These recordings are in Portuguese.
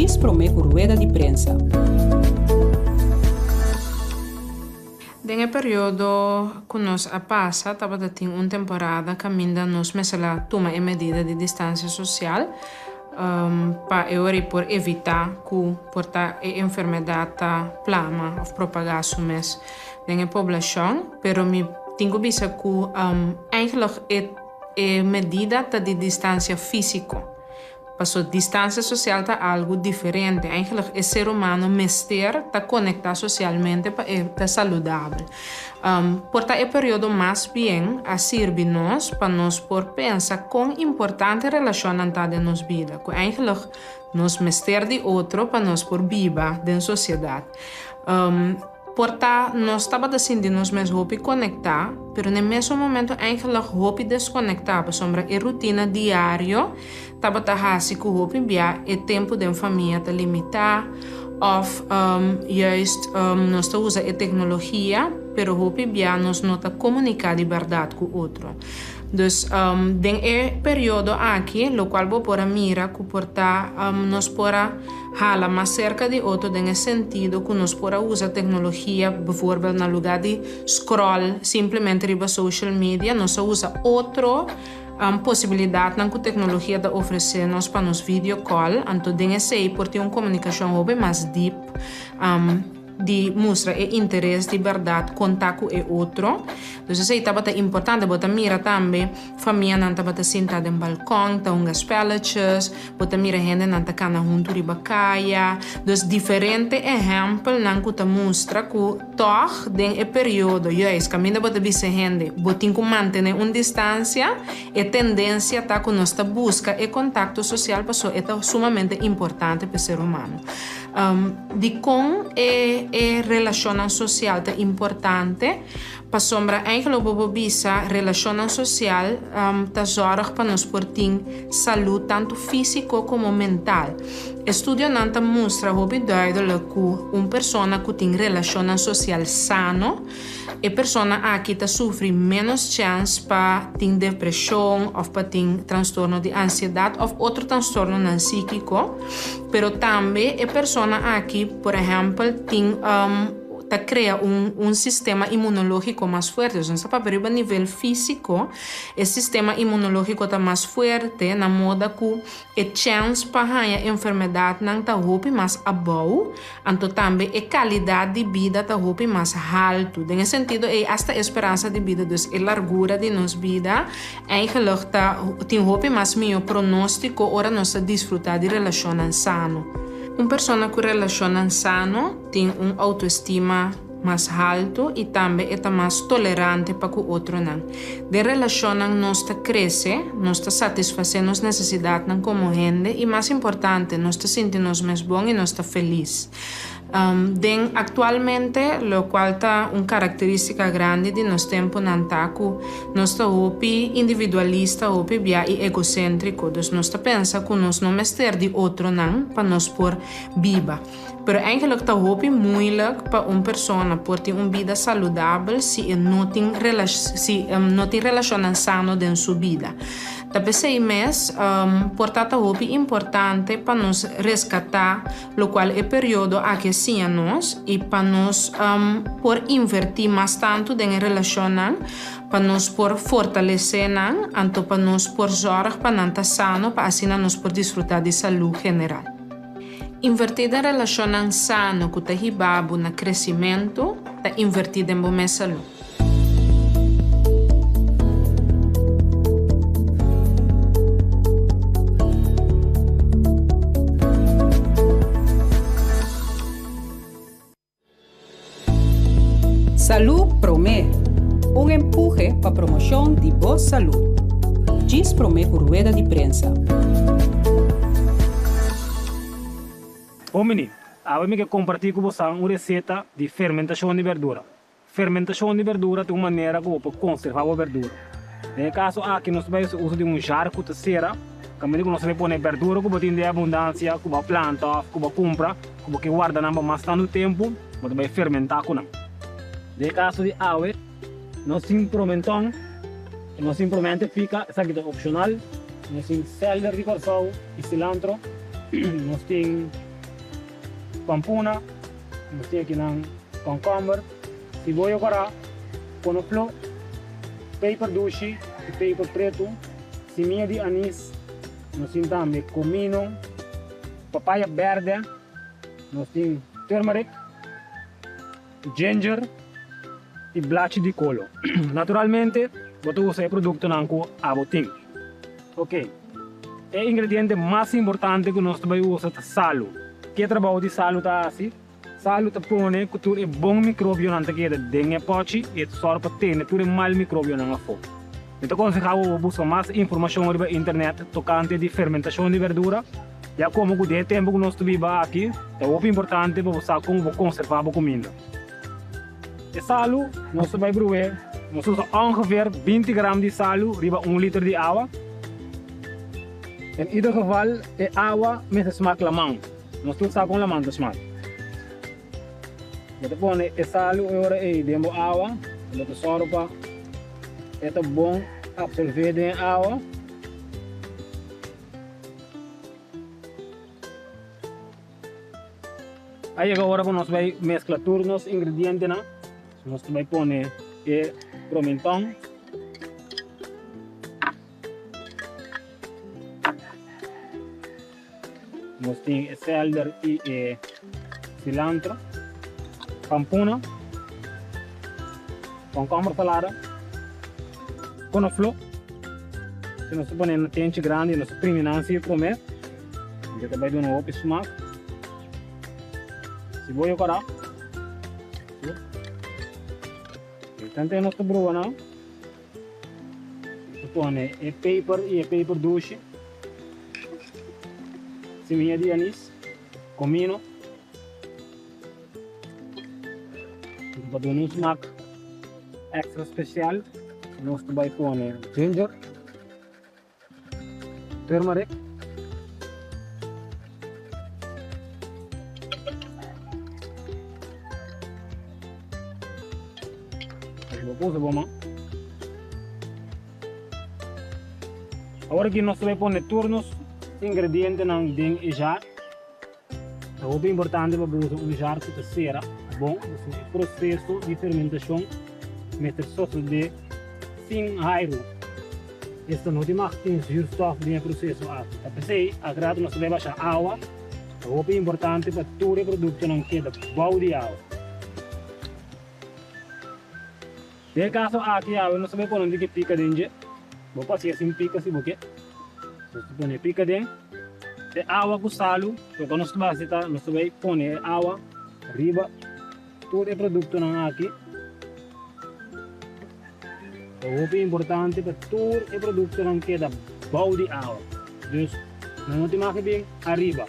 Diz Promeco rueda de prensa. Nel periodo que nós passa, estava tendo uma temporada que ainda nós mesela toma a medida de distância social para por evitar que porta a enfermidade plama ou propagar sumes na população, pero me tenho visto que eigenlijk é medida de distância física. Passou distância social tá algo diferente. Eigenlijk é ser humano mester tá conectar socialmente para estar saudável. Porta é período mais bem a servir nós para nós por pensar quão importante a relação está de nossa vida. Que eigenlijk nós mester de outro para nós por viva da sociedade. Porta nós estava assim de nós mesmos hopi conectar, pero no mesmo momento eigenlijk hopi desconectar, por sombra a rotina diária, estava assim que hopi bia o tempo da família tá limitar, of juist nós usa a tecnologia, pero hopi bia nós não tá comunicar de verdade com o outro. Dus den período aqui, lo qual vou pôr a mira que porta nós pora hala mais cerca de outro den sentido que nós pora usa tecnologia, bijvoorbeeld na lugar de scroll simplesmente riba social media, nós usa outro possibilidade na que a tecnologia da oferecer nós para nos video call, então den sei por ter uma comunicação bem mais deep. De mostra e interesse de verdade contar com o outro. Então, isso estava importante, bota mira também, família não estava sentada no balcão, tá ungas spelletjes, bota mira gente não tá cana junto de bacaia. Então, diferente exemplo não que mostra que toch den e período, juis, caminho bota bisa gente, botin que manter uma distância e tendência tá que nós busca e contato social passou é sumamente importante para o ser humano. De com e relação social é importante para sombra eigenlijk bobo bisa relação social tá zorg para nós por ter saúde tanto físico como mental. Estudio nanta mostra hobby duidelijk que uma pessoa que tem relação social sano e persona aqui tá sofre menos chance para ter depressão ou para ter transtorno de ansiedade ou outro transtorno não psíquico, pero também a persona aqui, por exemplo, tem crea um sistema imunológico mais forte. Então, para ver a nível físico, o sistema imunológico está mais forte, na moda que a chance para a enfermidade não está mais abaixo, então também a qualidade de vida está mais alta. Nesse sentido, esta esperança de vida, dus a largura de nossa vida, eigenlijk tem mais melhor pronóstico, ora nós desfrutar de relação sano. Uma pessoa que relaciona sano tem uma autoestima mais alto e também é mais tolerante para o outro não. De relação nós cresce, nós satisfazendo as necessidades como gente e mais importante, nós sentimos mais bom e nós feliz. Actualmente, lo qual está uma característica grande de nosso tempo nantaku, nós está hopi individualista, hopi bia e egocêntrico, dus nós está pensa que nós não mester de outro não para nós por viva. Pero eigenlijk está hopi moeilijk para uma pessoa por ter uma vida saudável se não tem relação sano em sua vida. Tapi sei mes, portanto, hopi importante para nos resgatar lo qual é período a que sia nós e para nós por invertir mais tanto em relação para nós por fortalecer anto para nós por zorg para não estar sano para assim nós por desfrutar de saúde general. Invertir em relação sano que está hibabo na crescimento, está invertido em boa saúde. Salud Promé, um empurre para a promoção de boa saúde. Diz Promeco rueda de prensa. Ô menino, agora eu compartilhar com você uma receita de fermentação de verdura. Fermentação de verdura tem uma maneira que você conservar a verdura. No caso aqui, nós vamos usar de um jarro de cera, que nós vamos pôr verdura que você tem de abundância, que você planta, que você compra, que você guarda mais tanto tempo, você vai fermentar com ela. No caso de água, nós implementamos, fica, isso aqui é opcional, nós temos celery cortado e cilantro, nós temos pampuna, nós temos aqui na concombre, cebola corá, couve-flor, peper douce e peper preto, seminha de anis, nós temos também comino, papaya verde, nós temos turmeric, ginger e blachi di colo. Naturalmente, você usa o produto nanco abotim. Ok. O ingrediente mais importante que nós também usamos é sal. Que trabalho de sal tá assim? Sal tá põe que tu é bom micróbio não tá que dengue pote e só para ter tu é mal micróbio não afo. Então aconselho buscar mais informação na internet tocante de fermentação de verdura. Já como o de tempo que nós vivemos aqui, é muito importante para você como conservar a comida. E sal, nós vai bruer, nós usamos ongeveer 20 gram de sal, riba 1 litro de água. In ieder geval, é água met de smaak lamang. Nós usamos com lamang de smaak. Você põe o sal agora e dentro da água, você sorpa, é bom absorver a água. Aí agora nós vamos mesclar todos os ingredientes, né? Nós vamos pôr o pimentão, nós temos celery e cilantro, pampuna, concombre salada, couve-flor. Se nós põe no tente grande, nós primamos e comer. Então também dá um outro smaak. Cebola corá. Tanto nós brua não. Põe o pepper e o pepper douce. Seminha de anis, comino. Para dar um smaak extra especial, nós também põe ginger, turmeric, agora aqui nós vamos pôr todos os ingredientes dentro do jar. É muito importante para usar jar que será bom. O processo de fermentação meter sócio de 5 airo. Esta não tem mais zuurstof no processo. Apesar agrado nós vamos baixar água. É muito importante para todo o produto não queda bom de água. De caso aqui a nós vamos pôr onde pica dentro. Vou passar assim pica se você. Nós põe pica dentro. E água com sal. Então nós vamos pôr água riba todo o produto não aqui. É muito importante para todo o produto não queda bom de água. Então não tem mais que bem arriba.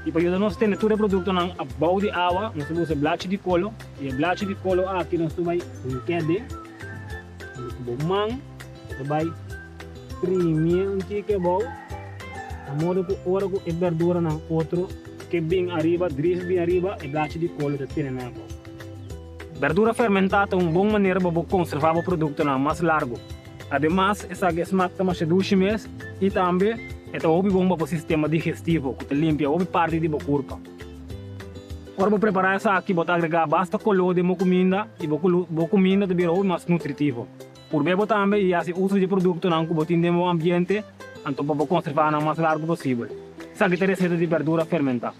E para nós ter todo o produto não bom de água, nós vamos usar blachi de colo. E blachi de colo aqui nós vamos querer. Bom, vai primeiro um que é bom, a modo que ora que verdura na outro que bem arriba, dress bem arriba e blachi de colo de ter na bom. Verdura fermentada é uma boa maneira para conservar o produto mais largo. Además, essa smaak também se doce mesmo e também é muito bom para o sistema digestivo, que limpa a parte do corpo. Para preparar essa aqui, vou agregar basta color de comida e a comida também é mais nutritivo. Por bem também e assim uso de produto não que botin no ambiente, então para conservar o mais largo possível. Essa aqui é a receita de verdura fermentada.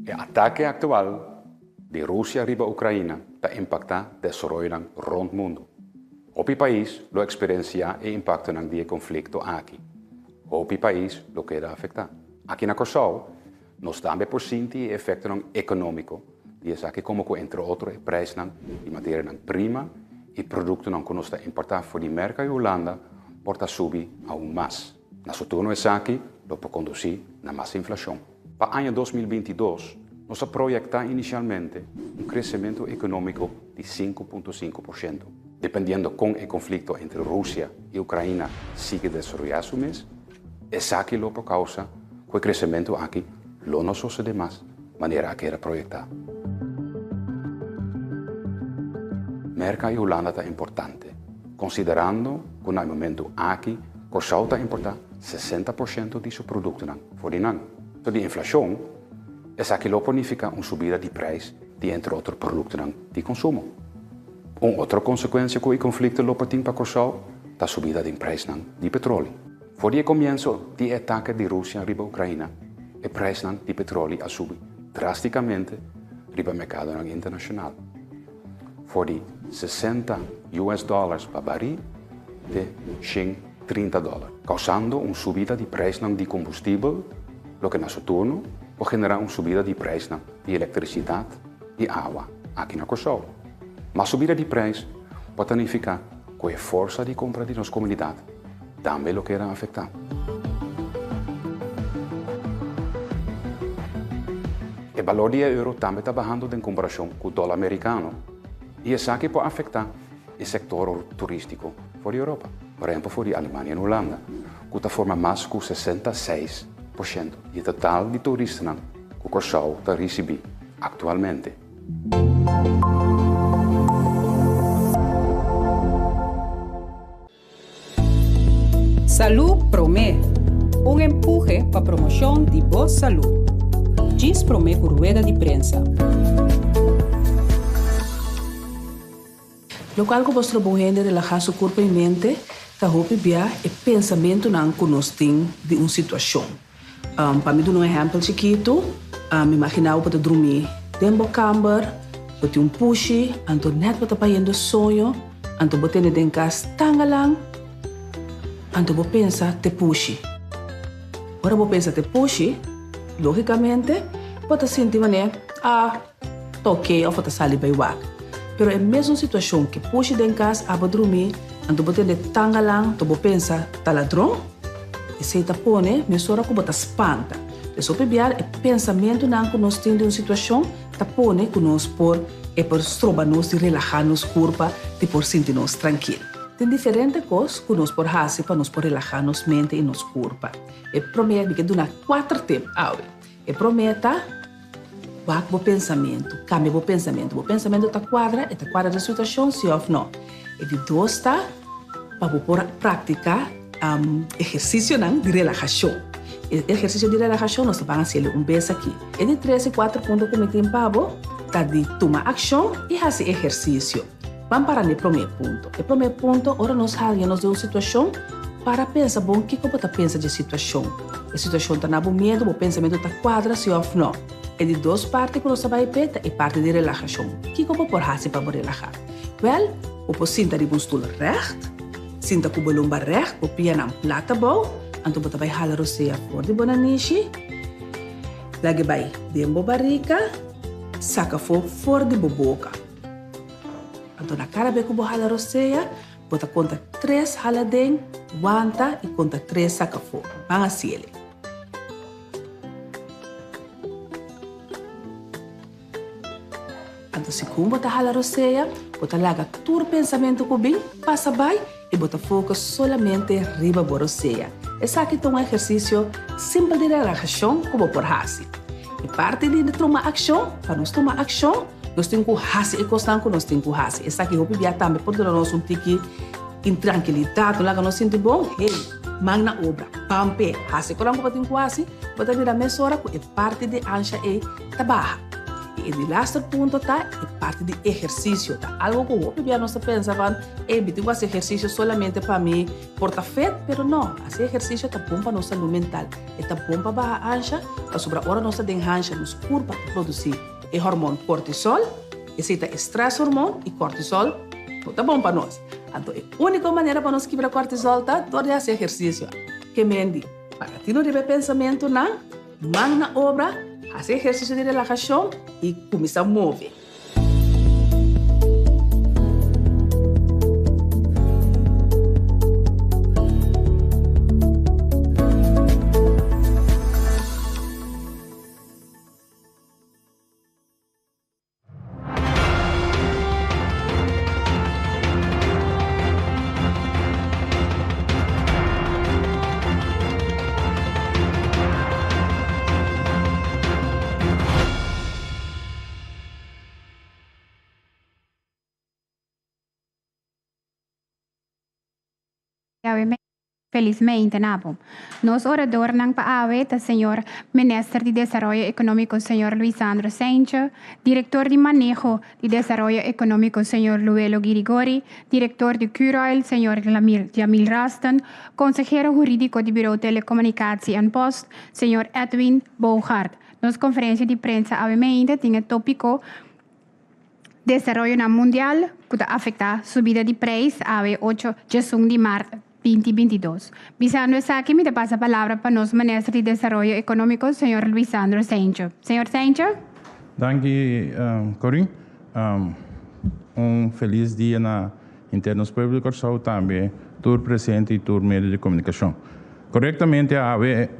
O ataque atual de Rússia riba Ucrânia está impactando o desenvolvimento rond o mundo. O país lo experiencia e impacta no conflito aqui. O país lo queda afetado. Aqui na Kosovo, nós também por sentir o efeito econômico, e é aqui como entre outros preços de matéria-prima e produtos que nós importamos para a América e Holanda, porta subir aún mais. Na turno é aqui, lo pode conduzir a mais inflação. Para o ano 2022, nós projetamos inicialmente crescimento econômico de 5,5%. Dependendo com o conflito entre Rússia e Ucrânia sigue desenvolvendo-se, Essa que lo por causa que o crescimento aqui lo não sucede mais, maneira que era projetado. Merca e Holanda está importante, considerando que no momento aqui, Corsau está importar 60% de seu produto fora de ano. Então, a inflação, essa que lo significa subida de preço de entre outros produtos de consumo. Uma outra consequência que o conflito lo tem para Corsau é a subida de preço de petróleo. Por o começo do ataque de Rússia riba Ucrânia, o preço de petróleo ha subido drasticamente riba mercado internacional. Por de 60 US dólares para barril de 130 dólares, causando uma subida de preço de combustível, o que, no seu turno, pode generar uma subida de preço de eletricidade e água aqui na Corsau. Mas a subida de preço pode significar que a força de compra de nossa comunidade também lo que era afetado. O valor do euro também está bajando em comparação com o dólar americano. E isso aqui pode afetar o setor turístico fora da Europa. Por exemplo, fora da Alemanha e Holanda, que está formando mais que 66% do total de turistas que o Corsau está recebendo atualmente. Salud Promé, empuje para a promoção de boa saúde. Diz Promé por rueda de prensa. Lo qual que vostro bohende relajar su corpo e mente, ta hopi bia e pensamento nan conosting de uma situação. Para mim, um exemplo chiquito, me imaginava para dormir dentro da cama, para ter pushi, anto net para payendo sonho, anto botar dentro de casa tangalang, anto vou pensar te pushi. Ora vou pensar te pushi, logicamente, pode sentir mané, toquei ou pode sair para o Pero é a mesma situação que puxa dentro de casa, aba dormir, anto botar de tangalang, tu vou pensar, tá ladrão? E se tá pone, mesora que bota espanta. E só pebiar é pensamento não que nós temos de uma situação, tá pone que nós por é por estroba nós de relaxar nos corpo, de por sentir nós tranquilo. Tem diferentes coisas que nós por fazer para nós por relaxar nos mente e nos corpo. E promete que dura 4 tempos, e prometa Wak bo pensamento, cambia bo pensamento. Bo pensamento tá quadra da situação, sim ou não. E de dois tá, para por praticar exercício de relaxação. Exercício de relaxação nós vamos fazer vez aqui. E de 3 e 4 pontos que me tem pavo, tá de tomar ação e fazer exercício. Vamos para o primeiro ponto. O primeiro ponto, ora nós saímos de uma situação para pensar, bom, o que eu penso de situação? A situação está na medo, o pensamento está quadra, sim ou não. É de duas partes que nós vamos ver, e parte de relaxação. O que eu vou fazer para relaxar? Well, eu posso sentar em um stoel recht, sentar com o bolumba recht, o pia na plata bom, então eu vou jalar o seia fora de bonanishi, lagi vai dentro da barriga, saca fora de boca. Então na cara que eu vou jalar o seia, vou contar 3 jaladem, aguanta e conta 3 saca fora. Vamos assim ele. Então, se como bota jalar o seia, bota larga todo o pensamento que vem, passa bem e bota foco solamente riba da seia. Esse aqui é um exercício simples de relaxação que vou por fazer. E parte de tomar ação, para nós tomar ação, nós temos que fazer e constante nós temos que fazer. Esse aqui eu vou também por nós tique intranquilidade, lá que nós sentimos bom, magna obra, pampe, fazer quando eu tenho que fazer, bota virar meia hora que é parte de ancha e trabalho. E o último ponto é parte de exercício. Tá? Algo que eu vou nós pensava, eu fazer exercício solamente para mim, porta feito, mas não. Esse exercício é bom para nossa saúde mental. É bom para a ancha, para sobre a hora nossa ancha nos corpo para produzir o hormônio cortisol, esse é estresse hormônio e cortisol, é bom para nós. Então, a única maneira para nós quebrar cortisol é fazer esse exercício. Que mendi, para ti não deve pensamento, não, magna obra, fazer exercício de relaxação e começar a mover. felizmente, Nabo. Nos orador ng paawe, ta Senhor Ministro de Desarrollo Económico, Senhor Luisandro Sánchez, Director de Manejo de Desarrollo Económico, Senhor Luelo Girigori, Director de Curail, Senhor Jamil Raston, Consejero Jurídico de Bureau Telecomunicatie en Post, Senhor Edwin Bouchard. Nos conferência de prensa awemente tinha tópico Desarrollo Mundial, que afeta subida de preço a 8 de março 2022. Visando essa aqui, me passa a palavra para nosso Ministro de Desenvolvimento Econômico, Sr. Luisandro Sánchez. Sr. Sánchez? Danke, Corinne. Feliz dia na Internos Públicos, também, tur presente e tur meio de comunicação. Corretamente,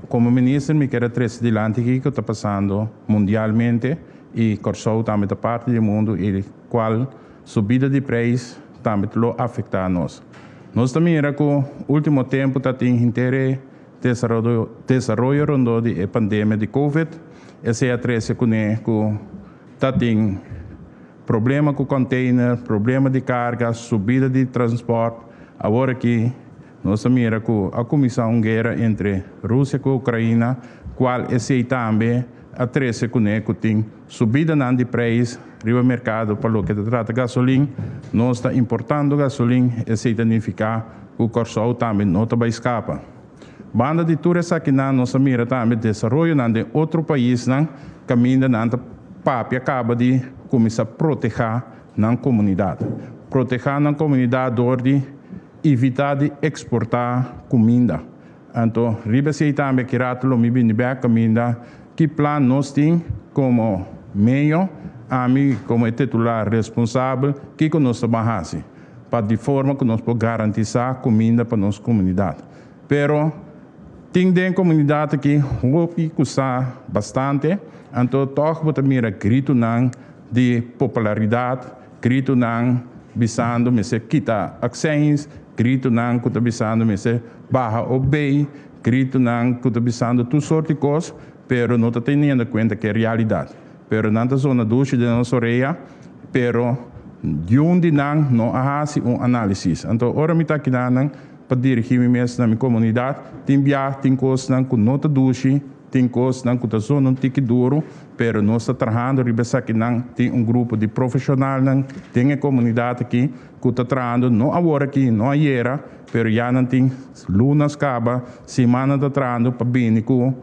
como ministro, me quero trazer adiante aqui que está passando mundialmente e Corsou também da parte do mundo e qual subida de preço também lo afeta a nós. Nós também era que o último tempo está tendo inteiro desenvolvimento rondo de pandemia de Covid. Esse é a trece que está tendo problema com container, problema de carga, subida de transporte. Agora que nós também era que a comissão guerra entre Rússia e Ucrânia, qual esse também a trece que tem subida de preço no mercado para o que trata gasolina, nós está importando gasolina e se significa que o Corsou também não vai escapar. Banda de tudo isso aqui nós mira também desenvolvimento de outro país caminho na papi acaba de começar a proteger na comunidade. Proteger na comunidade de evitar de exportar comida. Então, riba se também que ratlo me bem comida que plano nós temos como meio a mim como titular responsável que nós trabalhamos para de forma que nós podemos garantir comida para nossa comunidade. Pero tem de comunidade que hope custa bastante, então toch bota mira grito de popularidade, grito bisando me se quita accents, grito que bisando me se barra obey, grito que bisando tu sorte de coisas, pero não está tendo em conta que é realidade. Pero na zona doce de nossa área, pero onde não há análise. Então, ora me está aqui para dirigir na minha comunidade, tem viagem, tem coisas que não está doce, tem coisas que está zona tique duro, pero nós está trabalhando, aqui tem grupo de profissionais, tem a comunidade aqui que está trabalhando, não agora aqui, não ayer, pero já não tem lunas caba, semana está trabalhando para bem com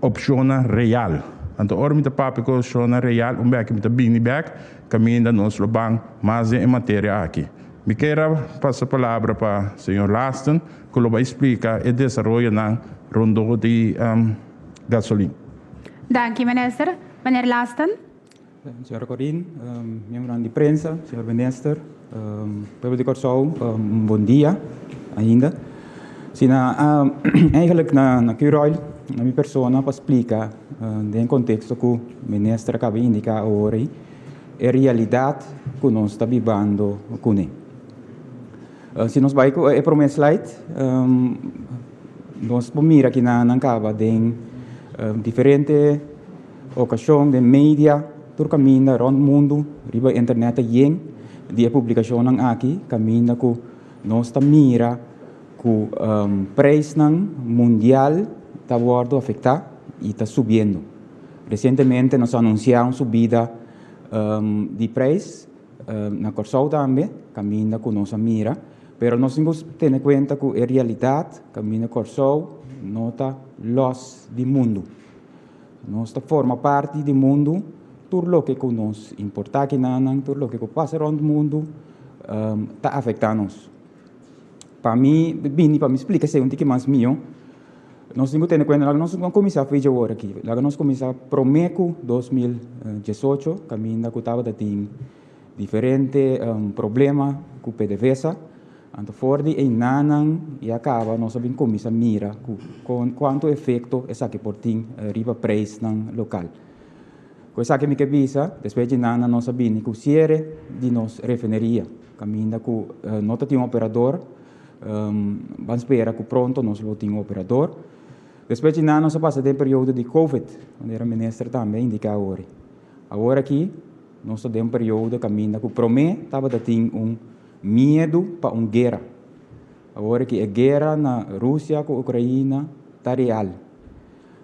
opção real. Então, ora, me papi com opção real, back me bem back, caminho nos lobang, mas em matéria aqui. Me quero passar a palavra para o senhor Laston, que vai explicar o desenvolvimento na rondo de gasolina. Danke, Minister. Meneer Laston. Senhora Corinne, membro de prensa, senhor Minister, povo de Corsou, bom dia ainda. Eigenlijk na Curail, na minha persona, para explicar em contexto que o ministro acaba de indicar agora, é a realidade que nós estamos vivendo com ele. Se nós vamos para o próximo slide, nós vamos mirar aqui na acaba de diferentes ocasiões de mídia, todo caminho rond o mundo, riba internet de publicação aqui, caminho que nós estamos mirando que o preço mundial está sendo afetado e está subindo. Recentemente nós anunciamos subida de preço na Corsou também, caminho que nós mira, pero nós temos que ter em conta que a realidade, caminho Corsou, não está longe do mundo. Nós forma parte do mundo, tudo o que nós importamos aqui, tudo o que passa no mundo, está afetando-nos. Para mim, para me explicar se um pouco mais meu, nós temos que ter em conta que nós vamos começar a fazer agora aqui. Nós vamos começar prometo 2018, caminho que estava tendo diferentes problemas com o PDVSA. Então, fora de Enanan e acaba, nós vamos começar a mirar com quanto efeito essa que por tem riba preço local. Com essa que me avisa, depois de Enanan, nós sabemos que o cierre de nossa refineria, caminho que não tem operador, vamos esperar que pronto nós vamos ter operador. Depois de Enanan, nós passamos o período de Covid, onde o ministro também indica agora. Agora aqui, nós temos período caminho que promete estava tendo medo para uma guerra. Agora que a guerra na Rússia com a Ucrânia está real.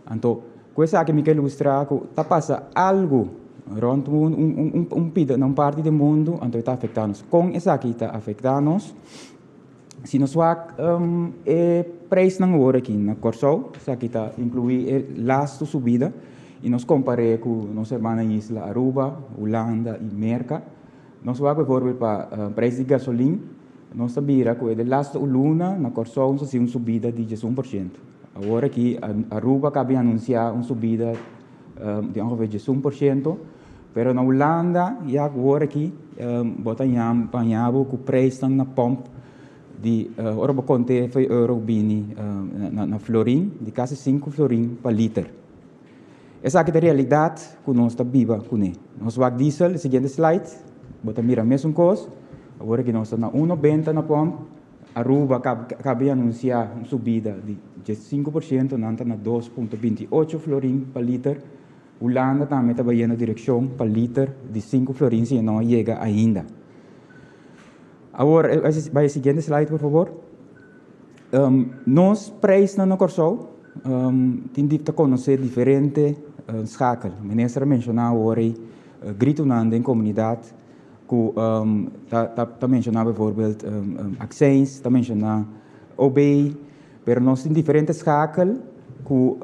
Então, coisa que me quer ilustrar que está passando algo rond uma parte do mundo, então está afetando. Com essa aqui está afetando. Se nós vamos preço na hora aqui na Corsol, essa aqui está inclui lasto subida e nós comparamos com nossa irmã isla Aruba, Holanda e Merca. Nós vamos por exemplo para preço de gasolina, nós sabemos que o lasto Luna na Corsol se uma subida de 1%. Agora aqui Aruba acaba de anunciar uma subida de ongeveer 1%, pero na Holanda e agora aqui botamos com o preço na pompa de ora vou conter foi euro bini na florim de quase 5 florim per liter. Essa aqui é a realidade que nós está viva com ele. Nós vamos diesel, seguinte slide, bota mira mesmo coisa. Agora que nós está na 1,90 na pompa, Aruba acaba de anunciar uma subida de 5%, não está na 2,28 florim per liter. Holanda também está indo na direção per liter de 5 florim se não chega ainda. Agora, vai a seguinte slide, por favor. Nós, preços na Corsol, temos que conhecer diferentes escalas. O ministro mencionou agora, grito na comunidade, que está mencionando, por exemplo, Accents, está mencionando Obey, mas nós temos diferentes escalas que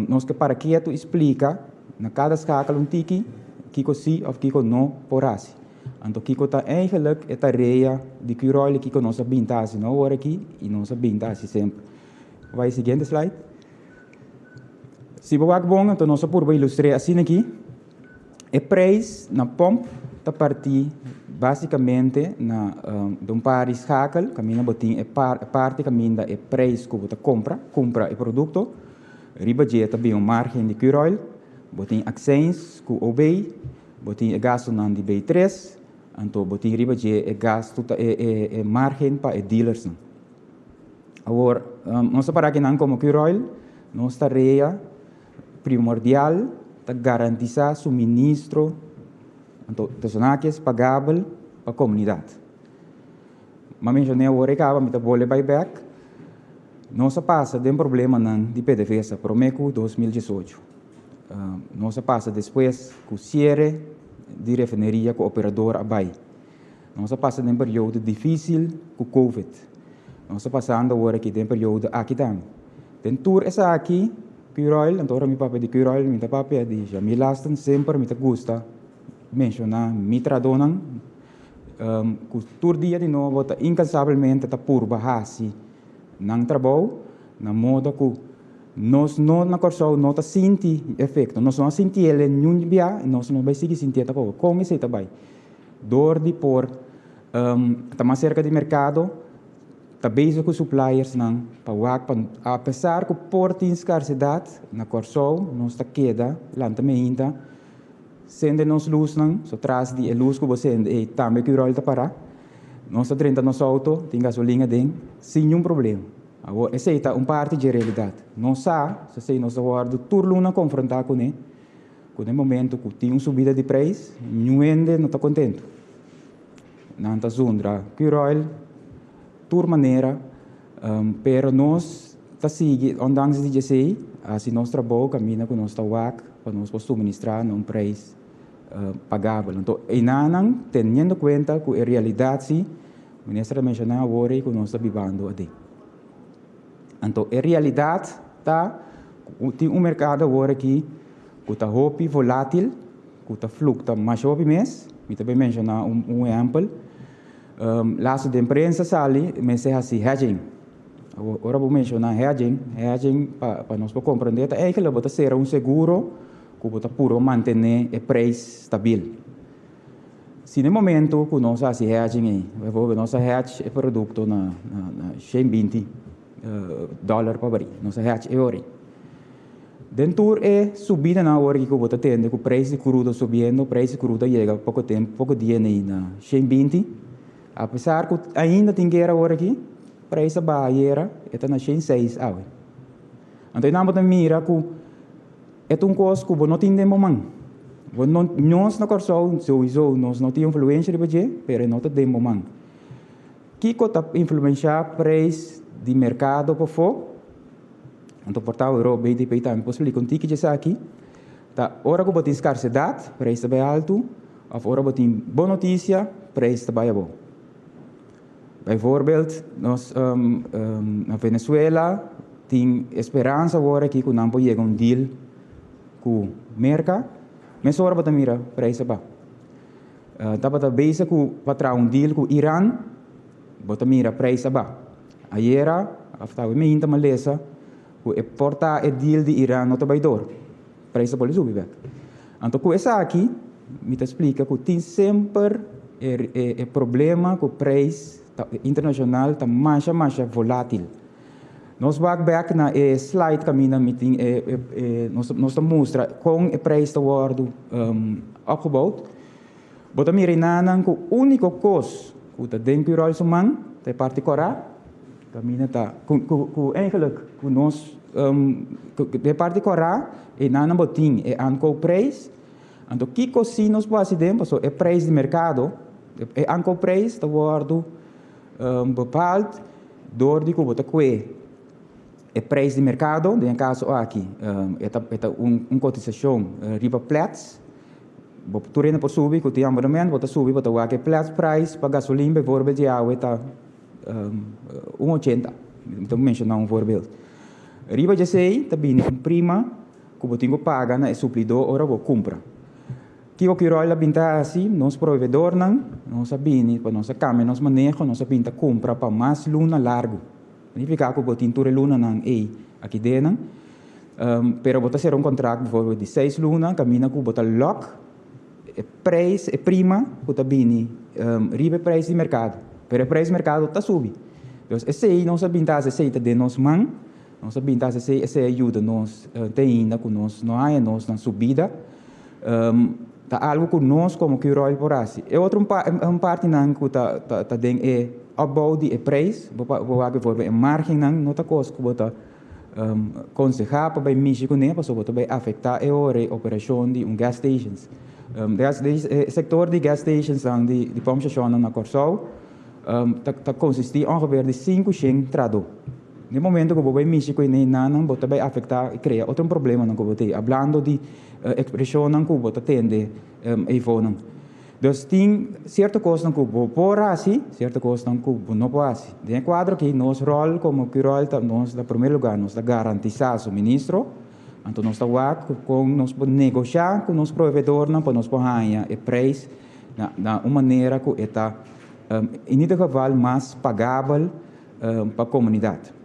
nós que para que tu explica, na cada escala tiki, kiko sim ou kiko não por assim. Então, Kiko está eigenlijk a tarefa de Curol que nós sabemos na hora aqui e nós sabemos sempre. Vai seguinte slide. Se você bom, então nós vamos ilustrar assim aqui. O preço na pompa está partir basicamente de um par de escacal, caminha botin a parte caminha é preço que você compra o produto. Riba je também uma margem de Curol, botin accents que obey, botin o gasto na de B3. Então, botin riba je gasto é margem para dealers. Agora, nós para que não como Curol, nossa tarefa primordial é garantizar suministro, então, personagens pagável para a comunidade. Mas mencionei agora que a meta bole buyback, nós passa de problema de PDVSA, Promeco 2018. Nós passa depois com o cierre de refineria com o operador Abai. Nós passamos em período difícil com o Covid. Nós passando agora aqui em período aqui também. Tem tour essa aqui, Curol, então meu papel de Curol, meu papel de Jamilastan, sempre me gusta mencionar, me tradonan, que o tour dia de novo está incansavelmente está por bahasi não trabalho, na moda que nós não na Corsol não está sentindo efeito, nós não sentimos ele nenhum dia, nós não vai seguir sentir tá bom, como isso também, dor de por, está mais cerca do mercado, está bem com suppliers não, para apesar que por ter escassidade na Corsol, nós está queda, lá também ainda, sendo nós luz não, só traz de luz que você e também que o rol está para, nós está dentro nosso auto, tem gasolina dentro, sem nenhum problema. Agora, essa é uma parte de realidade. Não sabe, se nós guarda tudo na confrontar com ele, com o momento que tem uma subida de preço, ninguém não está contente. Não está zundra, que o rol, de maneira, pero nós está seguindo, ondanks de dizer, assim nós trabalhamos, caminha com nosso WAC, para nós suministrar um preço pagável. Então, não tendo em conta que a realidade, sim, o ministro mencionou agora que nós estamos vivendo aqui. Então, a realidade está, tem um mercado agora aqui que está muito volátil, que está fluctua mais ou menos, eu também mencionar um exemplo. Lá de imprensa sali, mas é assim, hedging. Agora vou mencionar hedging para nós compreender, é que ele vai ser um seguro que vai puro manter o preço estável. Se no momento que nós fazemos hedging, nós hedge o produto na $120 para baril, nós hedge euro. Dentro é subida na hora que eu vou atender, que o preço de crudo subindo, o preço de crudo chega pouco tempo, pouco dia na $120. Apesar que ainda tem guerra agora aqui, preço barreira está na 106 hoje. Então, nós vamos mirar que é um custo que não tem momento. Nós na Corsol, nós não temos influência de budget, mas não tem momento. Kiko tá influenciar preço de mercado para fora. Então, portal euro BDP também possível contigo que já aqui. Tá, hora que botem escassidade, preço bem alto. Of hora botem boa notícia, preço bem bom. Bijvoorbeeld, nós na Venezuela tem esperança agora que não pode chegar deal com o mercado, mas agora botem mira preço bem. Tá botem base para deal com o Irã, botem mira preço bem. Ayer, after we meet Malaysia, o exportar o deal de Irã não está bem dor, preço pode subir. Então, com essa aqui, me explica que tem sempre problema com o preço internacional está mais volátil. Nós vamos back na slide que nós mostra com o preço do world opgebouwd. Bota mira nanan que o único costo que está dentro do Royal é parte Cora. Camina tá com eigenlijk com nós de parte Cora e nanan botin é anco preço. Então que cosi nós pode dentro, so é preço de mercado, é anco preço do world bepaald door die kubota kwe o preço de mercado, em caso aqui, uma cotização riba plats, tu renda por subir, que tem abonamento, bota subir, bota o plats price para gasolina, bijvoorbeeld, de água está 1,80, então mencionar voorbeeld. Riba já sei, também prima, que eu tenho que pagar na suplidor, ora vou comprar. Que o que rola binta assim, nós provedor não, nós sabemos, para nossa câmera, nós manejo, nós binta compra para mais luna largo. Significa que o tintura luna não é aqui dentro, pero bota ser contrato de 6 luna, camina com bota lock, preço, prima, bota bini, riba preço de mercado, pero preço de mercado está subindo. Então, esse aí nós binta aceita de nós man, nós binta esse ajuda nós tem ainda com nós, não há nós na subida. Tá algo que nós como que rol por assim. É outra parte não que tá dentro é opbouw de preço, bijvoorbeeld een margem não tá coisa que bota aconselhar para bem mexer com ele, para bota bem afetar a operação de gas stations. O sector de gas stations de pompstation na Corsol tá consistir ongeveer de 5 trado. No momento que você mexe com ele, não bota bem afetar e cria outro problema não que você hablando de expressão não que você tende iPhone. Então tem certa coisa que você pode fazer, certa coisa que você não pode fazer. De quadro que nosso rol como que rol nós da primeiro lugar nós da garantizar o suministro, então nós está com nós negociar com nosso provedor não para nós ganhar o preço na uma maneira que está em cada geval mais pagável para a comunidade.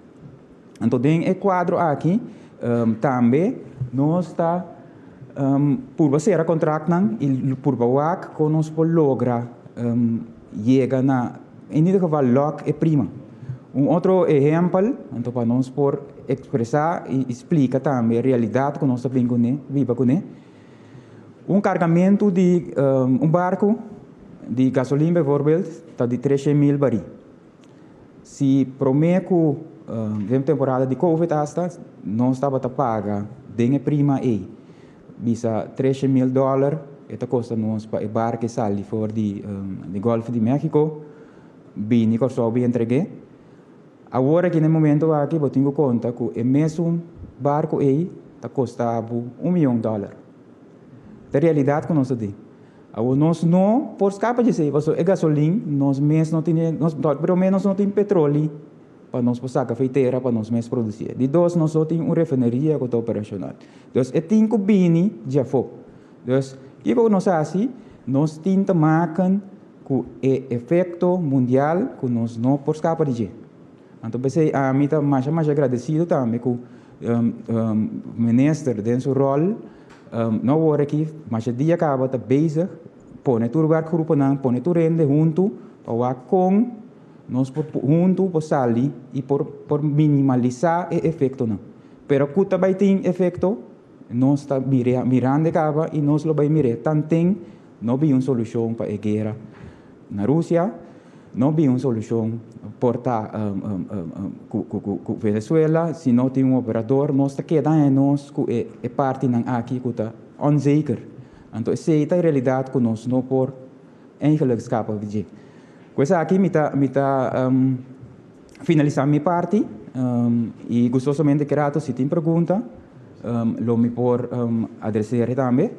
Então, tem o quadro aqui, também, nós está, por você a contrato, e por você, que nós podemos lograr, chegar na, em cada lock é prima. Outro exemplo, então, para nós por expressar e explicar também a realidade que nós estamos viva com ele. Carregamento de barco de gasolina, bijvoorbeeld, está de 300.000 barris. Se prometo na temporada de Covid hasta nós estava a pagar dengue prima e bisa $300,000 esta custa nós para barco que sai fora de Golfo de México bem só bem entreguei agora que no momento aqui eu tenho conta que o mesmo barco aí está custava $1 milhão. A realidade que nós temos nós não por escapa de ser é gasolina nós mesmos não temos pelo menos não tem petróleo para nós passar cafeteira para nós mesmos produzir. De dois nós só temos uma refinaria que está operacional. Então, é cinco bini já foi. Então, o que nós fazemos? Nós tentamos marcar com o efeito mundial que nós não por escapar de. Então, a mim está mais agradecido também com o ministro dentro do rol. Não hora aqui, mas o dia acaba de bezig, põe tudo lugar grupo não, põe tudo rende junto, para com nós juntos por sair e por minimalizar o efeito não. Pero que também tem efeito, nós está mirando acaba e nós lo vai mirar. Tanto não vi uma solução para a guerra na Rússia, não vi uma solução portar com Venezuela, se não tem operador, nós está quedando nós com a parte não aqui que está onzeker. Então essa é a realidade que nós não por eigenlijk escapar de. Questa aqui mita finalizar minha parte e gostosamente grato se tem pergunta, lo me por adressar também.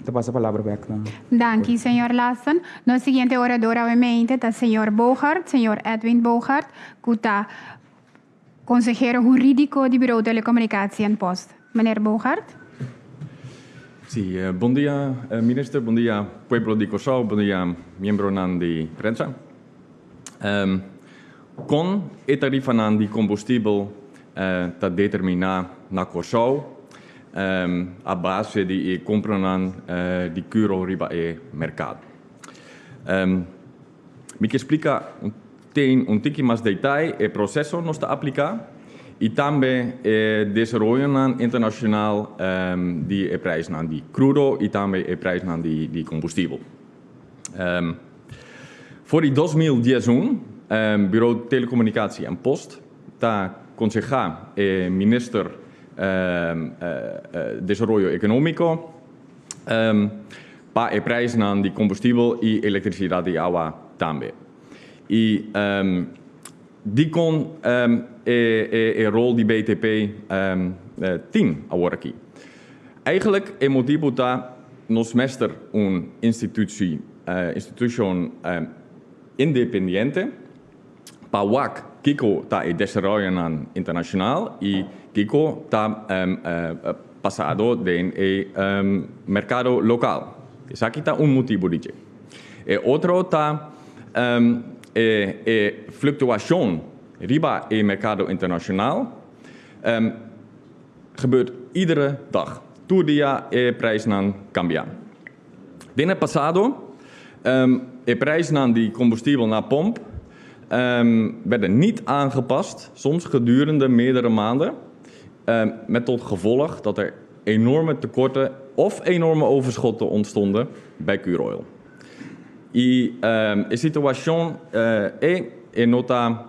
Te passo a palavra back. Dank u, senhor Lassen. Nosso seguinte orador, obviamente, é o senhor Bogart, senhor Edwin Bogart, que é consejero jurídico do Bureau de Telecomunicação Post. Meneer Bogart. Sí, bom dia, minister, bom dia, pueblo de Curaçao, bom dia, membro de prensa. Com a tarifa de combustível está determinada na Curaçao, a base de compra de curo riba e mercado. Me explica tem tique mais detalhe o processo não está a aplicar e também desenvolvimento internacional de prijs de crudo e também o prijs de combustível. Voor 2011, Bureau de Telecomunicatie en Post está aconsejar minister Desarrollo Económico para o prijs de combustível e eletricidade e água também. E die kon een rol die BTP tem agora aqui. Eigenlijk é motivo da nos mestre instituição independente para o Kiko tá e desenvolvimento internacional e Kiko tá passado de mercado local. Isso aqui tá motivo de. E outro tá fluctuação riba e mercado internacional gebeurt iedere dag. Todo dia e prijs cambiam. De ano passado, de prijs de combustível na pomp werden niet aangepast, soms gedurende meerdere maanden, met tot gevolg dat er enorme tekorten of enorme overschotten ontstonden bij Curoil. E a situação é nota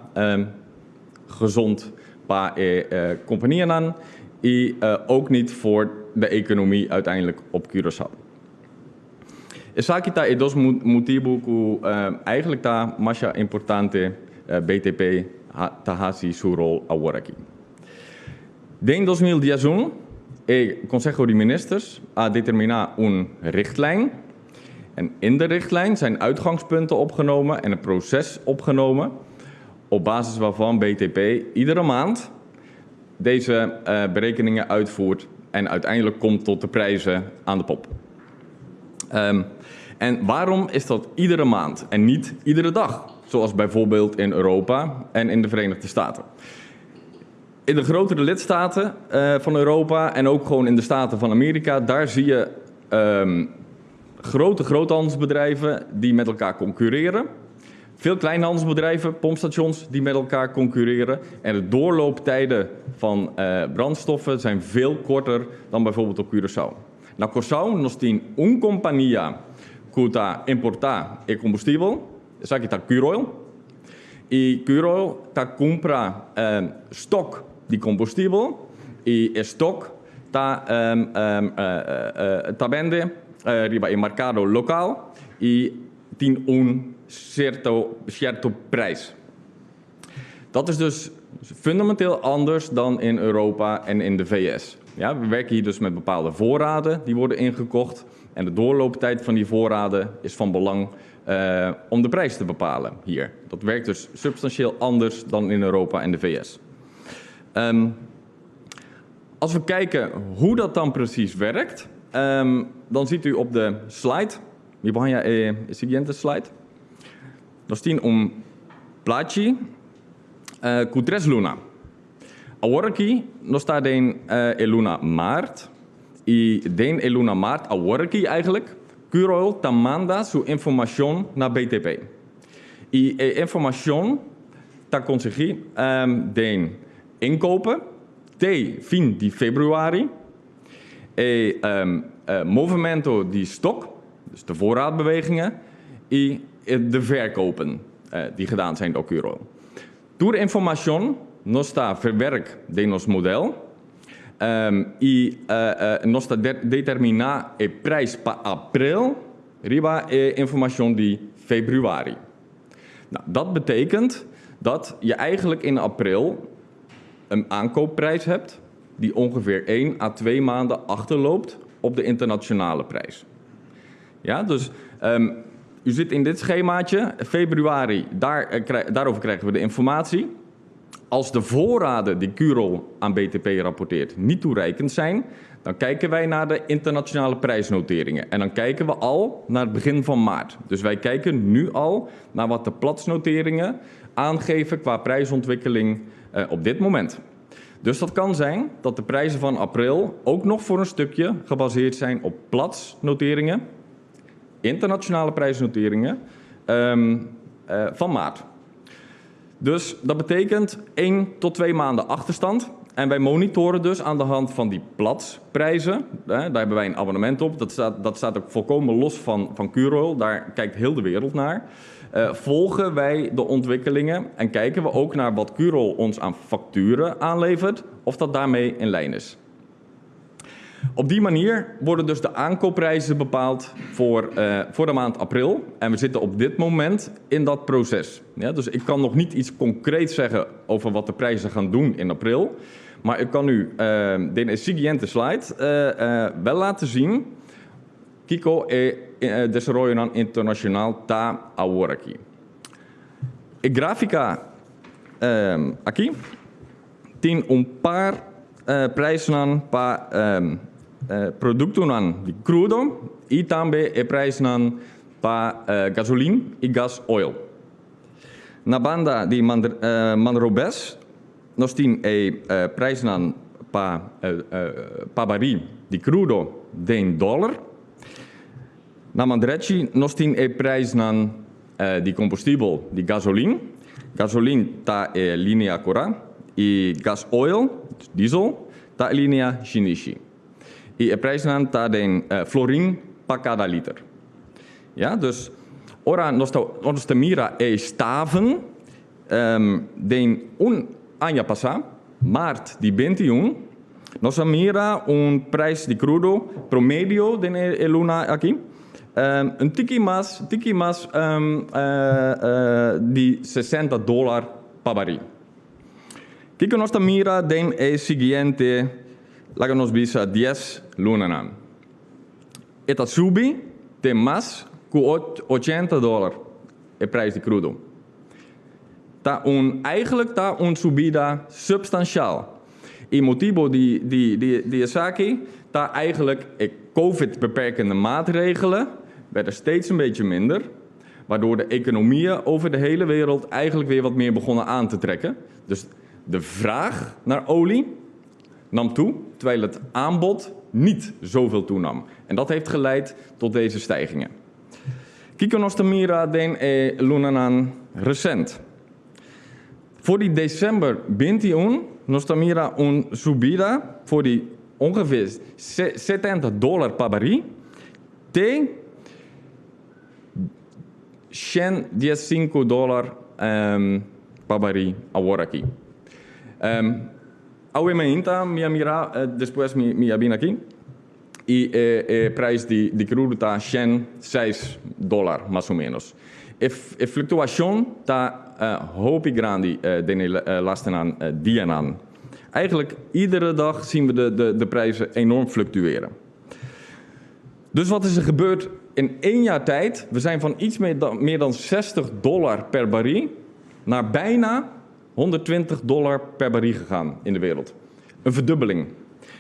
gezond para a companhia e ook niet voor de economie uiteindelijk op Curaçao. Essa aqui é dos motivos que eigenlijk tá mais importante BTP tahasi sua rol agora aqui. Em 2011, o Conselho de Ministers a determinar richtlijn. En in de richtlijn zijn uitgangspunten opgenomen en een proces opgenomen op basis waarvan BTP iedere maand deze berekeningen uitvoert en uiteindelijk komt tot de prijzen aan de pomp. En waarom is dat iedere maand en niet iedere dag, zoals bijvoorbeeld in Europa en in de Verenigde Staten? In de grotere lidstaten van Europa en ook gewoon in de staten van Amerika, daar zie je grote groothandelsbedrijven die met elkaar concurreren. Veel kleinhandelsbedrijven, pompstations die met elkaar concurreren. En de doorlooptijden van brandstoffen zijn veel korter dan bijvoorbeeld op Curaçao. Na Curaçao nós tem companhia que está importar e combustível, isso aqui está Curoil. E Curoil está compra stock de combustível e stock está vende riba em mercado local e tem certo prijs. Dat is dus fundamenteel anders dan in Europa en in de VS. Ja, we werken hier dus met bepaalde voorraden die worden ingekocht. En de doorlooptijd van die voorraden is van belang om de prijs te bepalen hier. Dat werkt dus substantieel anders dan in Europa en de VS. Als we kijken hoe dat dan precies werkt, dan ziet u op de slide, die behanja de siguiente slide, nós tem plaatje com 3 luna. Agora aqui nós está em luna maart. E den luna maart, agora aqui eigenlijk, Curoil ta manda sua informação na BTP. E a informação ta conseguir den inkopen te fin de februari. E movimento de stok, dus de voorraadbewegingen, en de verkopen die gedaan zijn door Curoil. Door de informatie nós está verwerkt de ons model. E nós está determinar a prijs para april, riba a informação de februari. Nou, dat betekent dat je eigenlijk in april een aankoopprijs hebt die ongeveer 1 à 2 maanden achterloopt op de internationale prijs. Ja, dus u zit in dit schemaatje, februari, daarover krijgen we de informatie. Als de voorraden die Curol aan BTP rapporteert niet toereikend zijn, dan kijken wij naar de internationale prijsnoteringen. En dan kijken we al naar het begin van maart. Dus wij kijken nu al naar wat de platsnoteringen aangeven qua prijsontwikkeling op dit moment. Dus dat kan zijn dat de prijzen van april ook nog voor een stukje gebaseerd zijn op platsnoteringen, internationale prijsnoteringen van maart. Dus dat betekent 1 tot 2 maanden achterstand. En wij monitoren dus aan de hand van die platsprijzen. Daar hebben wij een abonnement op. Dat staat ook volkomen los van Curol. Daar kijkt heel de wereld naar. Volgen wij de ontwikkelingen en kijken we ook naar wat Curol ons aan facturen aanlevert, of dat daarmee in lijn is. Op die manier worden dus de aankoopprijzen bepaald voor de maand april. En we zitten op dit moment in dat proces. Ja, dus ik kan nog niet iets concreets zeggen over wat de prijzen gaan doen in april. Maar ik kan u de siguiente slide wel laten zien. Kiko desarrollo internacional ta ahora aquí. En gráfica aquí tiene un par prijzen para productos de crudo y también prijzen para gasolina y gas oil. Na banda de Manrobes nos tiene prijzen para barril de crudo de $1. Na Mandrechi nos tiene prijzen de combustible de gasolina. Gasolina ta linea Cora y gas oil, diesel, ta linea Shinichi. Y el prijzen ta den florin per cada liter. Ja, dus ora nos mira staven den un año pasado, maart di 21, nos mira un prijs de crudo promedio de luna aquí. Un tiki más de $60 per barril. Kiko nos mira den siguiente, la que nos visa 10 lunas. Eta subi de más que $80 el prijs de crudo. Eigenlijk ta un subida substantiaal. Il motivo die Asaki, ta eigenlijk COVID-beperkende maatregelen werden steeds een beetje minder, waardoor de economieën over de hele wereld eigenlijk weer wat meer begonnen aan te trekken. Dus de vraag naar olie nam toe, terwijl het aanbod niet zoveel toenam. En dat heeft geleid tot deze stijgingen. Kiko nos mira den lunanan recent. Voor die december 21 nos mira un subida voor die ongeveer $70 per barril de $115 per barril ahora aquí. Ahora me inta mi mira después mi abina aquí y prijs de crudo está $106 más o menos. Fluctuación está hoop ik grandi de lasten aan dienen. Eigenlijk iedere dag zien we de prijzen enorm fluctueren. Dus wat is er gebeurd in 1 jaar tijd? We zijn van iets meer dan $60 per barril naar bijna $120 per barril gegaan in de wereld. Een verdubbeling.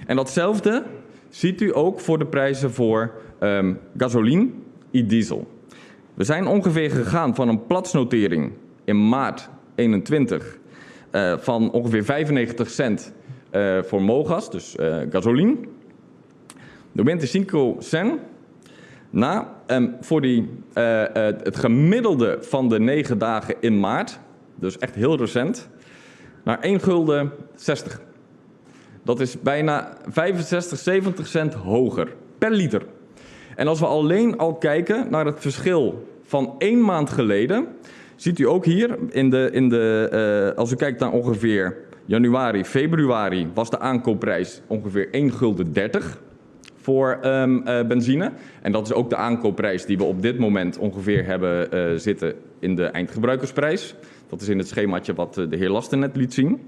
En datzelfde ziet u ook voor de prijzen voor gasoline en diesel. We zijn ongeveer gegaan van een platsnotering in maart 21 van ongeveer 95 cent voor MOGAS, dus gasoline. 25 cent na voor het gemiddelde van de 9 dagen in maart, dus echt heel recent, naar $1,60. Dat is bijna 65, 70 cent hoger per liter. En als we alleen al kijken naar het verschil van 1 maand geleden, ziet u ook hier, als u kijkt naar ongeveer januari, februari, was de aankoopprijs ongeveer $1,30 voor benzine. En dat is ook de aankoopprijs die we op dit moment ongeveer hebben zitten in de eindgebruikersprijs. Dat is in het schemaatje wat de heer Lasten net liet zien.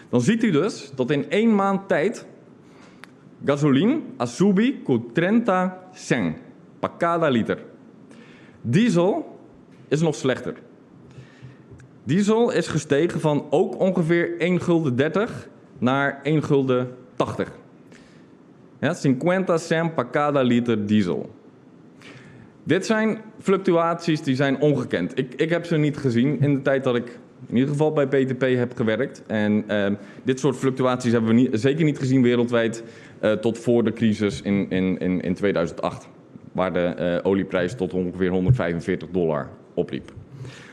Dan ziet u dus dat in 1 maand tijd gasoline ha subi con 30 cent per cada liter. Diesel is nog slechter. Diesel is gestegen van ook ongeveer 1,30 gulden naar 1,80 gulden. Ja, 50 cent per cada liter diesel. Dit zijn fluctuaties die zijn ongekend. Ik heb ze niet gezien in de tijd dat ik in ieder geval bij BTP heb gewerkt. En dit soort fluctuaties hebben we zeker niet gezien wereldwijd tot voor de crisis in 2008. Waar de olieprijs tot ongeveer $145 opliep.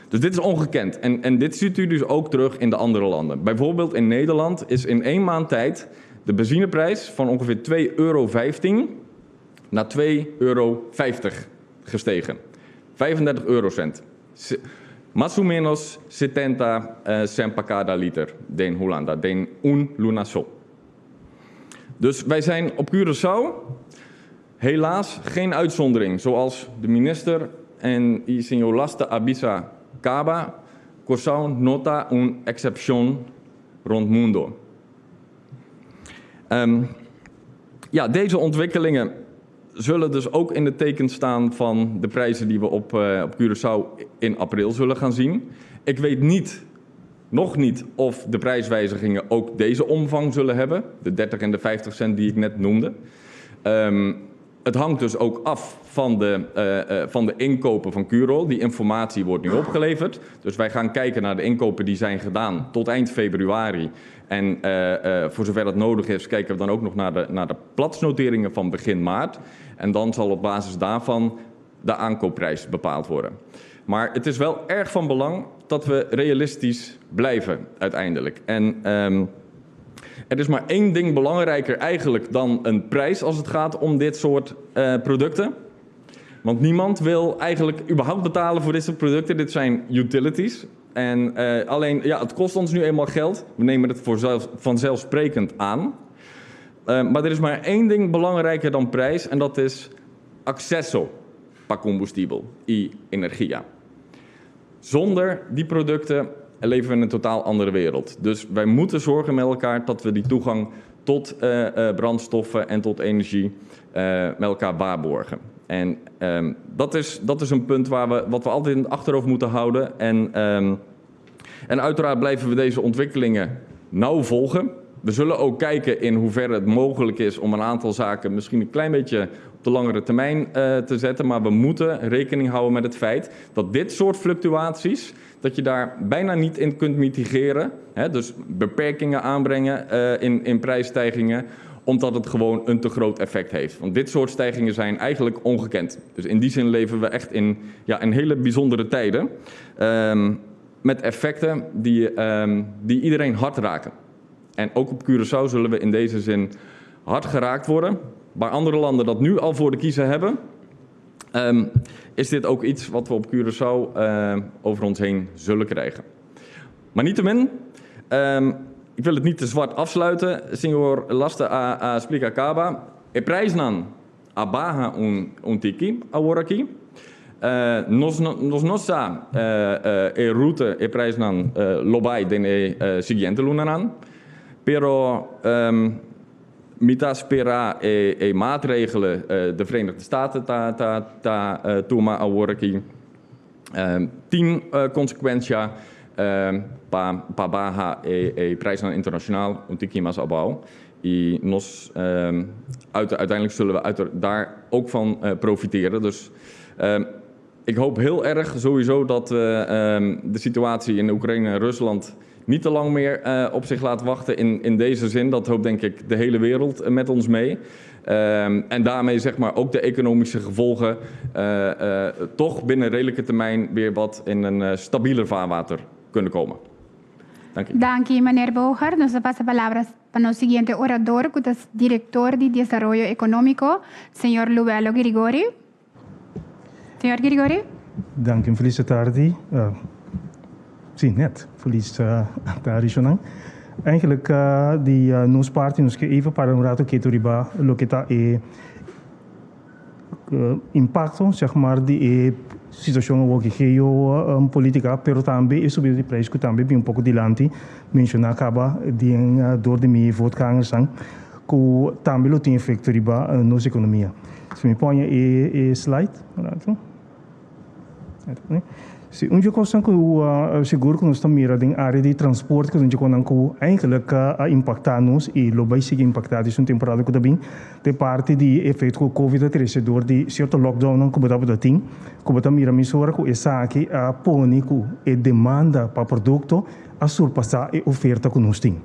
Dus dit is ongekend. En dit ziet u dus ook terug in de andere landen. Bijvoorbeeld in Nederland is in 1 maand tijd de benzineprijs van ongeveer €2,15 naar €2,50 gestegen. 35 eurocent. Más o menos 70 cent per cada liter den Hollanda, den un lunaso. Dus wij zijn op Curaçao helaas geen uitzondering. Zoals de minister en señor Lasta avisa Caba, Curaçao nota un excepción rond mundo. Ja, deze ontwikkelingen zullen dus ook in het teken staan van de prijzen die we op Curaçao in april zullen gaan zien. Ik weet nog niet of de prijswijzigingen ook deze omvang zullen hebben. De 30 en de 50 cent die ik net noemde. Het hangt dus ook af van de inkopen van Curol. Die informatie wordt nu opgeleverd. Dus wij gaan kijken naar de inkopen die zijn gedaan tot eind februari. En voor zover dat nodig is, kijken we dan ook nog naar de platsnoteringen van begin maart. En dan zal op basis daarvan de aankoopprijs bepaald worden. Maar het is wel erg van belang dat we realistisch blijven uiteindelijk. En er is maar één ding belangrijker eigenlijk dan een prijs als het gaat om dit soort producten. Want niemand wil eigenlijk überhaupt betalen voor dit soort producten. Dit zijn utilities. En alleen, ja, het kost ons nu eenmaal geld. We nemen het vanzelfsprekend aan. Maar er is maar één ding belangrijker dan prijs. En dat is accesso per combustible y energia. Zonder die producten leven we in een totaal andere wereld. Dus wij moeten zorgen met elkaar dat we die toegang tot brandstoffen en tot energie met elkaar waarborgen. En dat is een punt wat we altijd in het achterhoofd moeten houden. En uiteraard blijven we deze ontwikkelingen nauw volgen. We zullen ook kijken in hoeverre het mogelijk is om een aantal zaken misschien een klein beetje op de langere termijn te zetten. Maar we moeten rekening houden met het feit dat dit soort fluctuaties, dat je daar bijna niet in kunt mitigeren. Hè, dus beperkingen aanbrengen in prijsstijgingen, omdat het gewoon een te groot effect heeft. Want dit soort stijgingen zijn eigenlijk ongekend. Dus in die zin leven we echt in hele bijzondere tijden. Met effecten die iedereen hard raken. En ook op Curaçao zullen we in deze zin hard geraakt worden. Waar andere landen dat nu al voor de kiezen hebben, is dit ook iets wat we op Curaçao over ons heen zullen krijgen. Maar niettemin, ik wil het niet te zwart afsluiten. Señor Lasta explica Caba. E prijsnan abaja un tiki agora aqui. Nos nossa route e prijsnan lobai den siguiente lunaran. Pero mita spera maatregelen de Verenigde Staten toma agora aqui. 10 consequentia pa baja prijzen internationaal un tiki mas abau. Uiteindelijk zullen we daar ook van profiteren. Dus ik hoop heel erg sowieso dat de situatie in Oekraïne en Rusland niet te lang meer op zich laat wachten in deze zin. Dat hoopt denk ik de hele wereld met ons mee. En daarmee zeg maar ook de economische gevolgen toch binnen redelijke termijn weer wat in een stabieler vaarwater kunnen komen. Dank u. Dank u, meneer Bogar. Nos pasa palabras para el siguiente orador, que es director de Desarrollo Económico, señor Luelo Grigori. Señor Grigori. Dank u, feliz tarde. Sim, net. Feliz tarde, Jonang. Eigenlijk, die nos parte nos que even para um rato que toriba lo que tá impacto, zeg maar, die situação ook geopolítica, pero também a subida de preço também bem pouco dilante, mencionar acaba door de meia voetgangers que também tem efeito riba nossa economia. Se me põe a slide, se onde coisa que o seguro que nós estamos mirando em área de transporte que onde que eigenlijk impactar-nos e lo vai seguir impactar isso temporada que também de parte de efeito que o COVID-19 door de certo lockdown que botava da ting que botava mira misora que essa aqui a pone que a demanda para produto a surpassar a oferta que nós tem.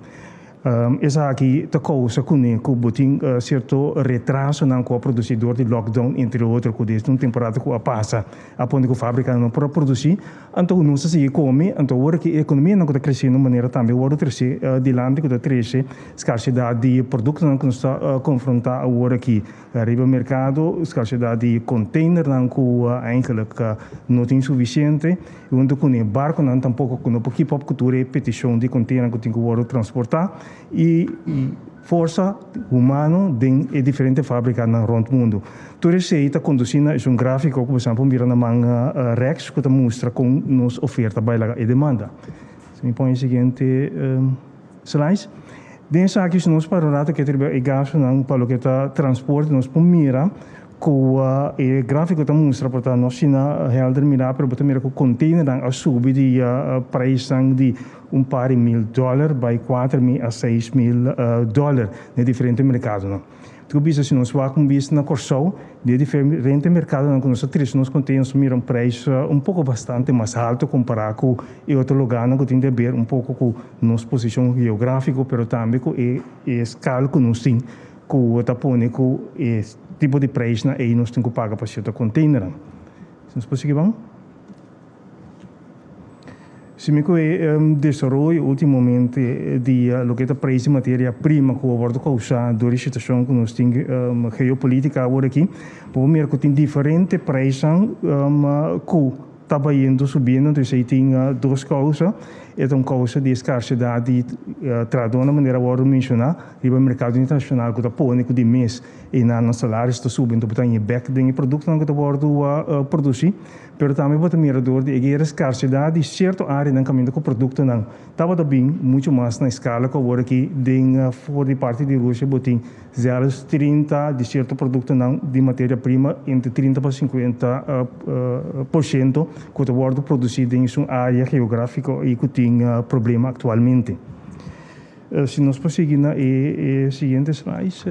Essa aqui a causa que botin certo retraso na com o produtor de lockdown entre outros que desde uma temporada que passa a ponto que a fábrica não pode produzir então não se come então agora que a economia não está crescendo de maneira também agora crescer de lande que está crescer escassidade de produtos não está confrontar agora que arriba mercado escassidade de container não que eigenlijk não tem suficiente onde com o barco não tampouco com o pouquinho pop cultura repetição de container que tem que agora transportar e força humana de diferentes fábricas no rond mundo. Tudo isso está conduzindo é gráfico que, por exemplo, mira na manga Rex que mostra com nos oferta e demanda. Se me põe o seguinte slide. Dessa aqui nós para que é gasto não para o que está transporte nós mira que o gráfico está mostra portanto nós China helder mirar para botar mira que o container a subir de preço de par de $1.000 by $4.000 a $6.000 em diferentes mercados não. Tu bisa se nós vamos com na Corsol de diferentes mercados não nós três nós containers miram preço pouco bastante mais alto comparado com outro lugar não que tem de ver pouco com nossa posição geográfica, pero também com escala que nós tem com o tapone com tipo de preço aí nós temos que pagar para certo container. Se nós conseguimos se me desenvolve ultimamente de lo que é preço de matéria-prima que o abordo causa da situação que nós temos geopolítica agora aqui, vamos ver que tem diferentes preços que estava indo subindo, então aí tem duas causas. É uma causa de escassidade, traduz de maneira agora mencionar, e o mercado internacional que está pondo de mês e na salário está subindo, então tem back de produto que está agora produzir, mas também para mirador de a escassidade de certa área no caminho com o produto não estava também muito mais na escala que agora aqui de parte de Rússia botem 0,30 de certo produto não de matéria-prima entre 30 para 50% que está agora produzido em uma área geográfica e que tem problema atualmente. Se nós prosseguirmos na seguinte slide,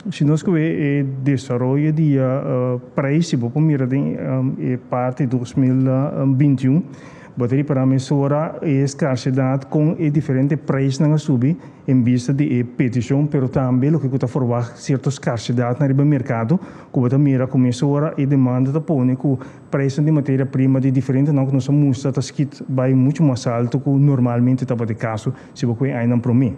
se nós vemos o desenvolvimento de preço, vamos mirar em parte de 2021, bateria para mensurar a escassidade com diferentes preços na subir em vista de petição, mas também o que está formando certa escassidade no mercado, que está mira com mensura e demanda da pone com preço de matéria-prima de diferente não que nós mostra está escrito vai muito mais alto que normalmente estava de caso se você ainda para mim.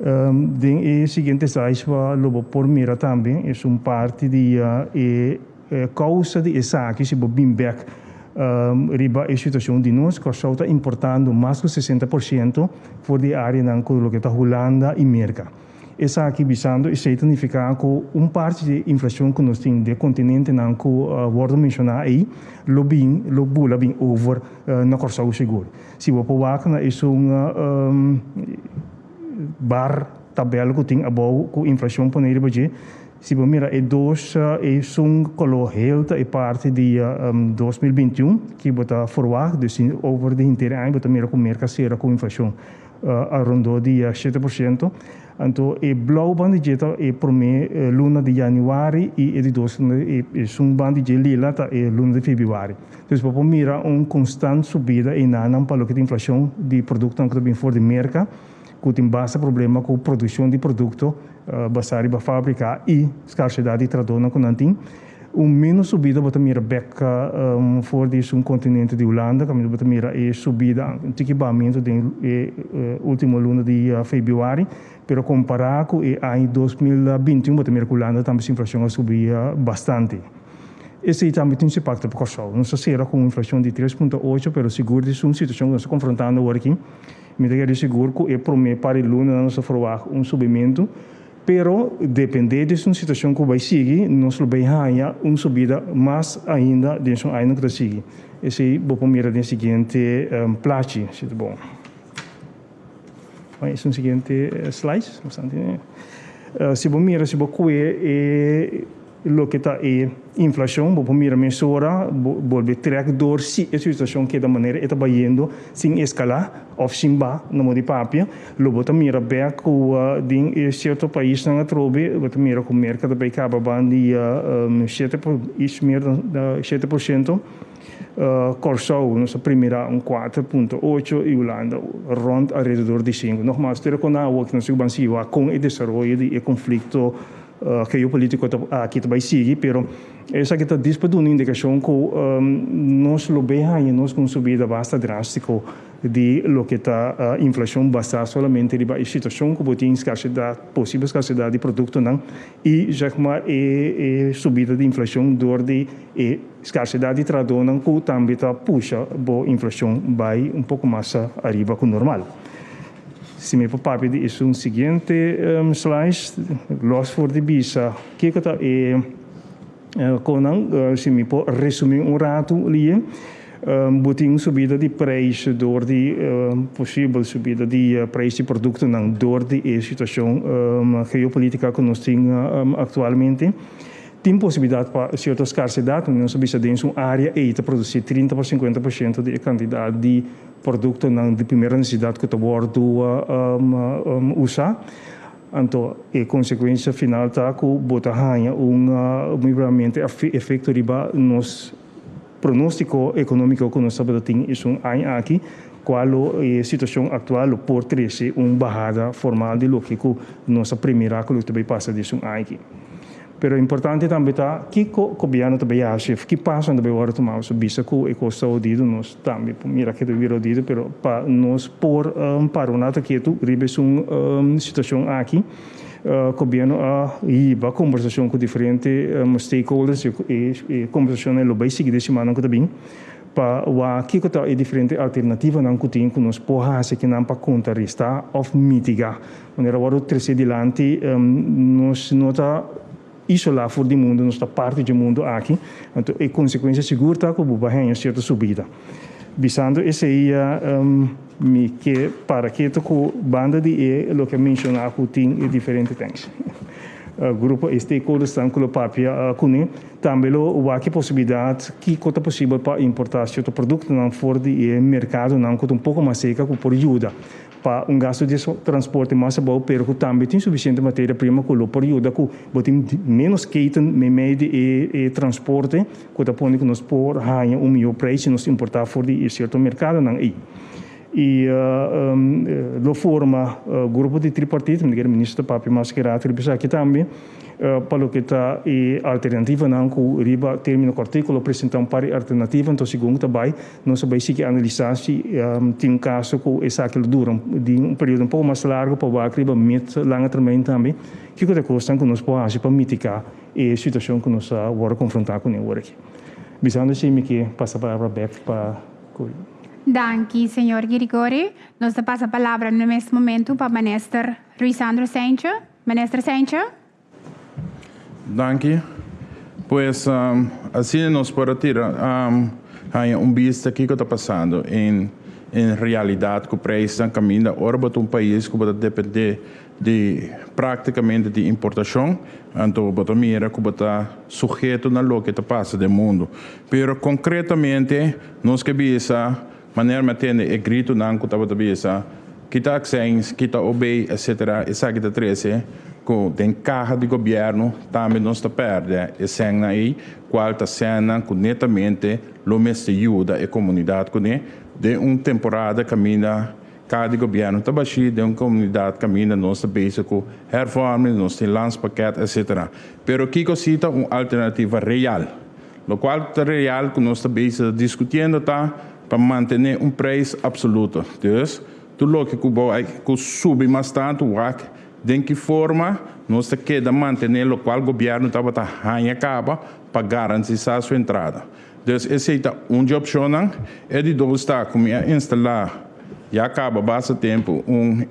O seguinte slide vai por mira também é parte de causa de essa aqui se você back riba a situação de nós, que está importando mais de 60% por de área que está Holanda e América. Essa aqui visando e significa que parte de inflação que nós temos do continente não que vou mencionar aí, lo bula bem over na Corsol seguro. Se você vai é bar tabela que tem above com inflação por nível de se você mira, é color alta e parte de 2021, que está forward, assim, over de inteiro ano, você mira com mercadoria com inflação arrondou de 7%. Então, é blauw bandijeta é por luna de januário e é de bandije lila é luna de fevereiro. Então, você mira constante subida em ano para o que a inflação de produto que vem fora de mercado, que tem bastante problema com a produção de produto basado na fábrica e escassidade de tradução que não tem. Menos subida, você mira back fora de continente de Holanda, que você mira a subida de equipamento de último luna de fevereiro, mas comparado com o ano 2021, você mira que a Holanda também a inflação subia bastante. Esse também tem impacto para o Corsol. Não sei com inflação de 3,8%, mas seguro de uma situação que nós estamos confrontando agora aqui. Me diga de seguro que é para o luna nós sofremos subimento, Pero, depende de uma situação que vai seguir, nós vamos ganhar uma subida mais ainda dentro do ano que vai seguir. Esse aí, vou mirar no seguinte plate, se é bom. Esse é o seguinte slide. Se você mira, se você lo que está é inflação, você mira mensura, você track dor se a situação que da maneira está indo sem escalar ou sem ba na mão de papel, você mira bem que em certo país não trobe, você mira que o mercado vai acabar de 7%, Corsou, nossa primeira 4.8 e Holanda rond ao redor de 5. Nogmaals, terug naar wat natuurlijk van com o desarrollo de conflito geopolítico aqui também sigue, pero essa que está disponível uma indicação que nós lo veja nós com subida bastante drástica de lo que está inflação basada somente de situação que tem escassidade, possível escassidade de produto não e já como subida de inflação dor de escassidade de trabalho não que também está puxa a inflação vai pouco mais arriba que o normal. Se me papel de isso um seguinte slide, loss for the visa, que está se me pode resumir rato ali, botem subida de preço, door de possível subida de preço de produto, não door de situação geopolítica que nós temos atualmente. Tem possibilidade para certa escassidade, nós sabemos dentro de uma área e está produzir 30 para 50% da quantidade de produto de primeira necessidade que está bordo usar. Então, a consequência final está que bota ganha efeito riba nos pronóstico econômico que nós sabemos que tem isso aqui, qual a situação atual pode trazer uma barrada formal de lo que nossa primeira que também passa disso aqui. Pero importante também está que o governo também acha que passa também agora tomar o visa que o custo audido nós também mira que deve audido, pero para nós por para uma que tu ribes uma situação aqui o governo a conversação com diferentes stakeholders e conversação é lo bem seguida semana que também para o aqui que está é diferente alternativa não que tem que nós pode que não para contrarrestar ou mitigar maneira agora o terceiro dilante nós nota isolar fora do mundo, nossa parte do mundo aqui, então a consequência segura está que vai ganhar certa subida. Visando esse aí, que para que a banda de o que mencionar que tem diferentes things. Grupo stakeholders estão com o papel com também há que possibilidade que é possível para importar certo produto não fora do mercado não que um pouco mais seca que por ajuda para gasto de transporte mais bom, pero que também tem suficiente matéria-prima que por ajuda que tem menos keten meio de transporte que está pondo que nós por ganhar melhor preço nós importar fora de certo mercado não aí. E do forma grupo de tripartite, o ministro Papi Mascherati ribisa aqui também para o que está alternativa não que riba termina o artigo apresentar para alternativa então segundo também nós vai seguir analisar se tem caso que essa que dura de período pouco mais largo para a riba met longa termine também que é coisa que nós podemos para mitigar a situação que nós vamos confrontar com agora aqui. Visando se me que passa a palavra back para Danke, senhor Grigori. Nós passa a palavra no mesmo momento para o ministro Luisandro Sánchez. Ministro Sánchez. Danke. Pues assim nós podemos tirar vista aqui que está passando em realidade que o preço está caminhando agora para um país que vai depender de praticamente de importação, então bota mira que está sujeito na lo que está passando no mundo. Pero concretamente nós que bisa maneira matende é grito não que estava bisa kita acções, kita obey, etc. Essa que está treze com tem carga de governo também não está perde e sem aí qual está sendo que netamente lo mestre ajuda a comunidade com de temporada caminha cada governo está baixo de comunidade caminha nossa base com reformas nosso landspaket etc. Pero aqui cita alternativa real, lo qual é real que nós está base discutindo tá para manter preço absoluto. Dus tudo que sube bastante de que forma nós queda manter o qual o governo estava acaba para garantir a sua entrada. Dus essa é uma opção é de dois está como instalar já acaba bastante tempo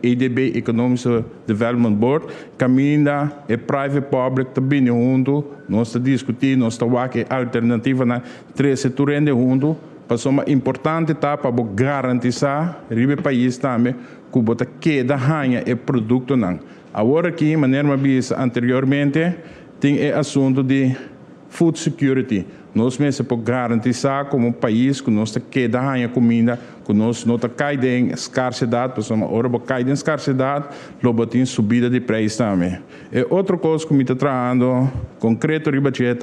EDB, Economic Development Board, caminha e private public também junto, nós estamos discutindo, nós estamos aqui alternativa na 3 setores junto, para uma importante etapa para garantizar o país também que bota queda ganha e produto não. Agora aqui, maneira mais anteriormente, tem o assunto de food security. Nós mesmos para garantizar como país que nós queda ganha comida, que nós não cai em escassidade, porque uma hora cai em escassidade, logo tem subida de preço também. E outra coisa que me está trazendo concreto de budget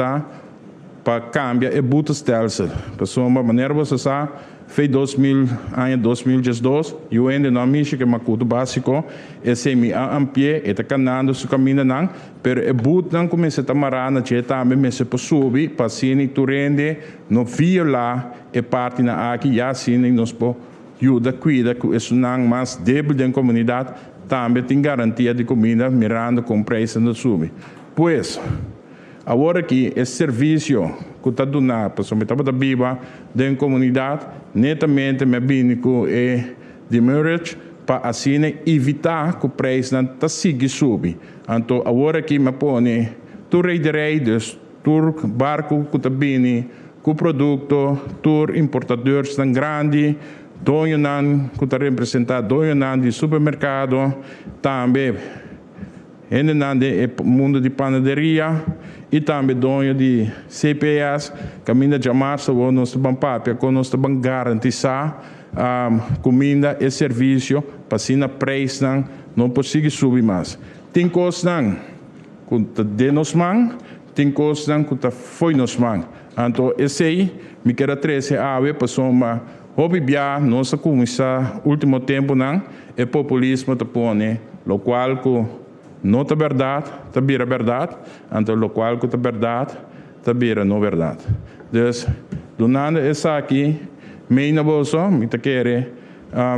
para cambiar é buta stelsel. Para uma maneira você sabe, foi 2012, eu ainda não me que é macuto básico, é semi ampie, é canando su caminho não, pero é buta não começa a tomar na jeta, mas se possui, para se tu rende, não viola é parte na aqui já se nos po ajuda cuida que isso não mais débil da comunidade, também tem garantia de comida mirando com preço no sube. Pois agora que esse serviço que está dando para a metade viva da comunidade, netamente me bínico e de marriage para assim evitar que o preço não está siga subir. Então agora que me põe tu rei, tu barco que está bem, que o produto, tu importadores tão grande, dono não que está representado, dono não de supermercado, também ainda não de mundo de panaderia e também dono de CPS, caminha de março, nós estamos para nós estamos garantizar comida e serviço para se na preço não possível subir mais. Tem coisas que está de nos mãos, tem coisas que está foi nos mãos. Então esse aí me quero trazer a ver para uma hobby bia nossa comissão último tempo não é populismo te põe, lo qual não é verdade, está vira verdade, então o qual que é verdade, está vira não verdade. Então, donando essa aqui, me na bolsa, me te quer,